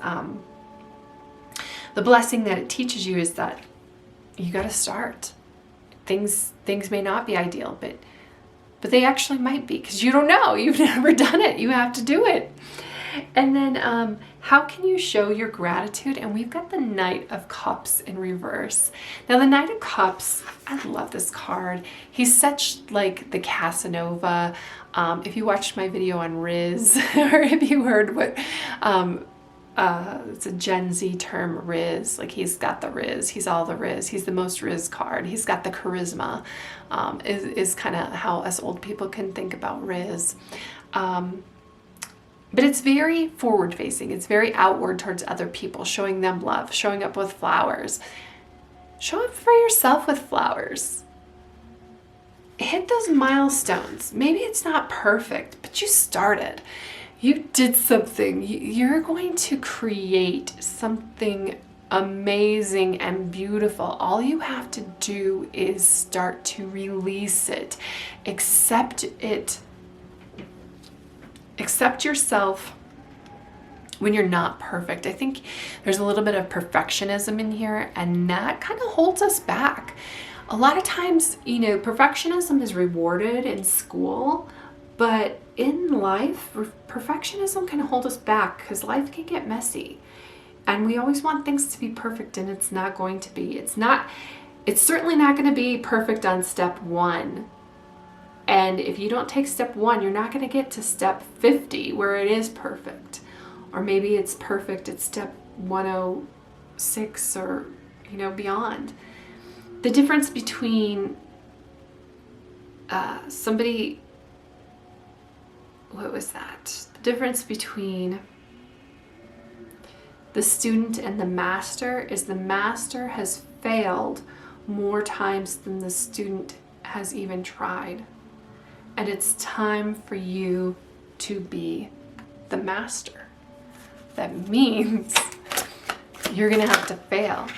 the blessing that it teaches you is that you got to start. Things may not be ideal, but they actually might be, because you don't know. You've never done it. You have to do it. And then how can you show your gratitude? And we've got the Knight of Cups in reverse. Now the Knight of Cups, I love this card. He's such like the Casanova. If you watched my video on Riz, or if you heard what, it's a Gen Z term, Riz. Like, he's got the Riz. He's all the Riz. He's the most Riz card. He's got the charisma, is kind of how us old people can think about Riz. But it's very forward facing. It's very outward towards other people, showing them love, showing up with flowers. Show up for yourself with flowers. Hit those milestones. Maybe it's not perfect, but you started. You did something. You're going to create something amazing and beautiful. All you have to do is start to release it. Accept it. Accept yourself when you're not perfect. I think there's a little bit of perfectionism in here, and that kind of holds us back. A lot of times, you know, perfectionism is rewarded in school, but in life, perfectionism can hold us back because life can get messy. And we always want things to be perfect, and it's not going to be. It's certainly not going to be perfect on step 1. And if you don't take step 1, you're not going to get to step 50 where it is perfect. Or maybe it's perfect at step 106 or, you know, beyond. The difference between what was that? The difference between the student and the master is the master has failed more times than the student has even tried. And it's time for you to be the master. That means you're gonna have to fail.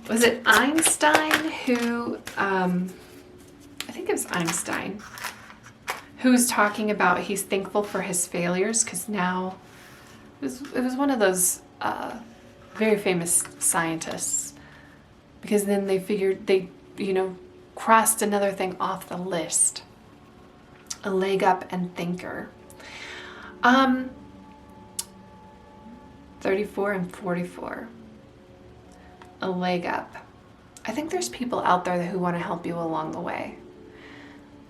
Was it Einstein who, I think it was Einstein, who was talking about he's thankful for his failures because now, it was one of those very famous scientists, because then they figured they, you know, crossed another thing off the list. A leg up and thinker. 34 and 44. A leg up. I think there's people out there who want to help you along the way.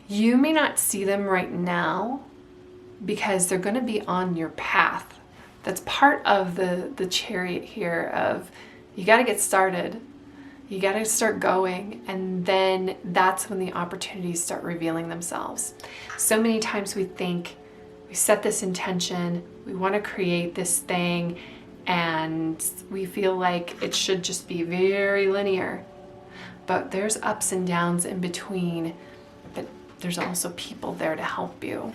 You may not see them right now because they're going to be on your path. That's part of the Chariot here of you got to get started. You got to start going, and then that's when the opportunities start revealing themselves. So many times we think, we set this intention, we want to create this thing, and we feel like it should just be very linear. But there's ups and downs in between, but there's also people there to help you.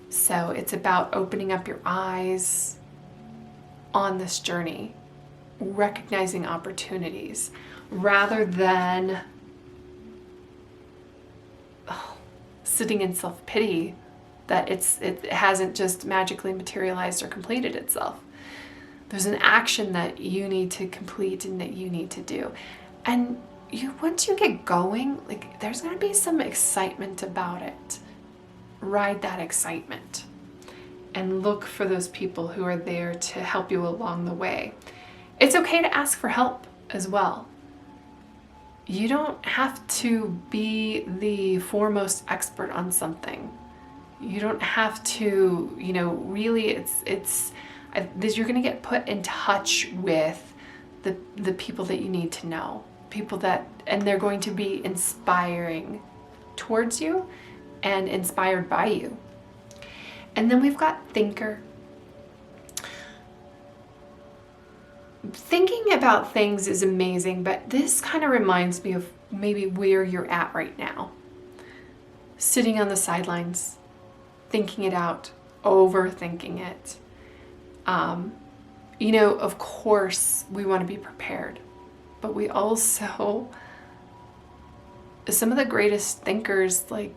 So it's about opening up your eyes on this journey, recognizing opportunities, rather than sitting in self-pity that it hasn't just magically materialized or completed itself. There's an action that you need to complete and that you need to do. And once you get going, like, there's going to be some excitement about it. Ride that excitement and look for those people who are there to help you along the way. It's okay to ask for help as well. You don't have to be the foremost expert on something. You don't have to, you know, really you're going to get put in touch with the people that you need to know. And they're going to be inspiring towards you and inspired by you. And then we've got thinker. thinking about things is amazing, but this kind of reminds me of maybe where you're at right now. Sitting on the sidelines, thinking it out, overthinking it. You know, of course, we want to be prepared, but we also, some of the greatest thinkers, like,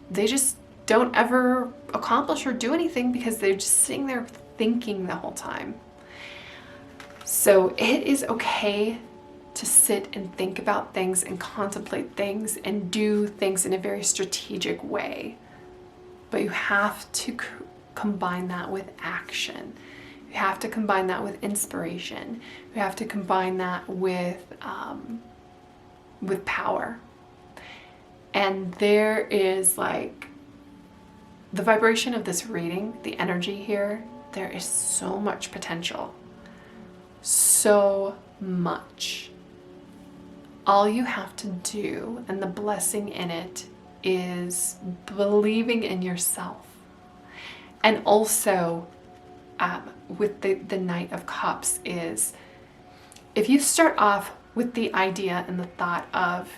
they just don't ever accomplish or do anything because they're just sitting there thinking the whole time. So it is okay to sit and think about things and contemplate things and do things in a very strategic way. But you have to combine that with action. You have to combine that with inspiration. You have to combine that with power. And there is, like, the vibration of this reading, the energy here, there is so much potential. So much. All you have to do, and the blessing in it, is believing in yourself. And also, with the Knight of Cups, is if you start off with the idea and the thought of,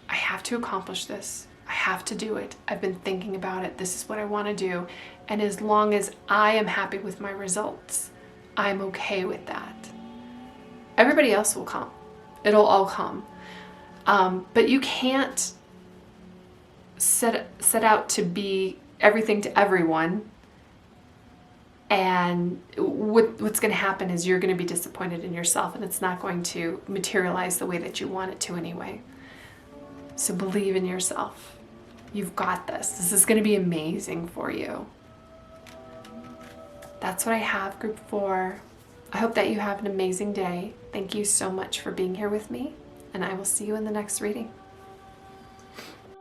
I have to accomplish this, I have to do it, I've been thinking about it, this is what I want to do, and as long as I am happy with my results, I'm okay with that. Everybody else will come. It'll all come. But you can't set out to be everything to everyone, and what's going to happen is you're going to be disappointed in yourself, and it's not going to materialize the way that you want it to anyway. So believe in yourself. You've got this. This is going to be amazing for you. That's what I have, group 4. I hope that you have an amazing day. Thank you so much for being here with me, and I will see you in the next reading.